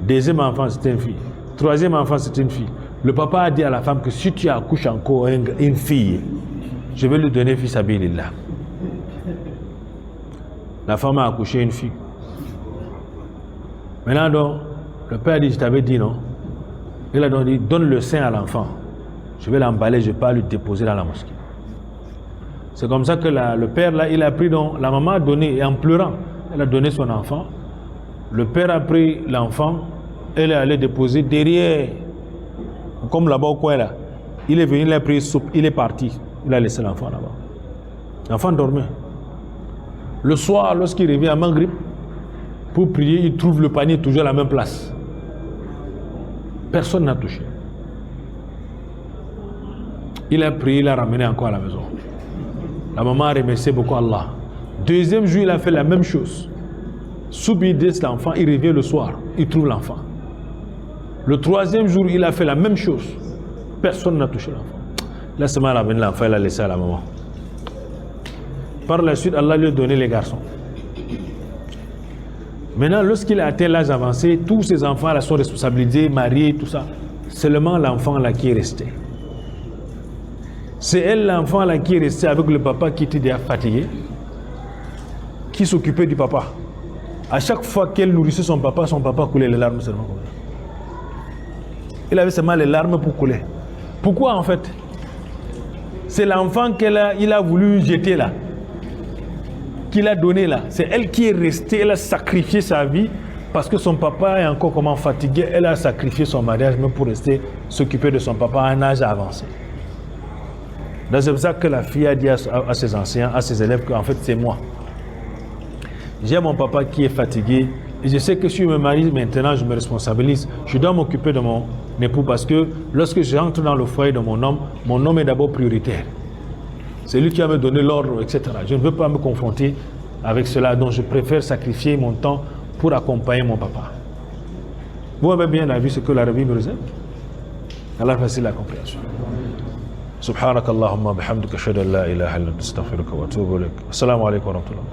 Deuxième enfant, c'était une fille. Troisième enfant, c'était une fille. Le papa a dit à la femme que si tu accouches encore une fille, je vais lui donner fils à Bilillah. La femme a accouché une fille. Maintenant, donc, le père a dit, je t'avais dit non. Il a donc dit, donne le sein à l'enfant. Je vais l'emballer, je ne vais pas lui déposer dans la mosquée. C'est comme ça que le père, là, il a pris, donc, la maman a donné, et en pleurant, elle a donné son enfant. Le père a pris l'enfant, elle est allée déposer derrière, comme là-bas au coin, là. Il est venu, il a pris soupe, il est parti. Il a laissé l'enfant là-bas. L'enfant dormait. Le soir, lorsqu'il revient à Maghrib, pour prier, il trouve le panier toujours à la même place. Personne n'a touché. Il a prié, il l'a ramené encore à la maison. La maman a remercié beaucoup Allah. Deuxième jour, il a fait la même chose. Soubi de l'enfant, il revient le soir, il trouve l'enfant. Le troisième jour, il a fait la même chose. Personne n'a touché l'enfant. Là, seulement, il a ramené l'enfant, il l'a laissé à la maman. Par la suite, Allah lui a donné les garçons. Maintenant, lorsqu'il a atteint l'âge avancé, tous ses enfants là sont responsabilisés, mariés, tout ça. Seulement l'enfant là qui est resté. C'est elle, l'enfant là, qui est resté avec le papa qui était déjà fatigué, qui s'occupait du papa. À chaque fois qu'elle nourrissait son papa coulait les larmes seulement. Il avait seulement les larmes pour couler. Pourquoi en fait? C'est l'enfant qu'il a voulu jeter là, qu'il a donné là. C'est elle qui est restée, elle a sacrifié sa vie parce que son papa est encore comment fatigué. Elle a sacrifié son mariage même pour rester s'occuper de son papa à un âge avancé. C'est pour ça que la fille a dit à ses enseignants, à ses élèves qu'en fait c'est moi. J'ai mon papa qui est fatigué et je sais que si je me marie maintenant, je me responsabilise. Je dois m'occuper de mon époux parce que lorsque j'entre dans le foyer de mon homme est d'abord prioritaire. C'est lui qui va me donner l'ordre, etc. Je ne veux pas me confronter avec cela, donc je préfère sacrifier mon temps pour accompagner mon papa. Vous avez bien vu ce que l'Arabie nous réserve. Allah facilite la compréhension. سبحانك اللهم وبحمدك اشهد ان لا اله الا انت استغفرك واتوب اليك السلام عليكم ورحمه الله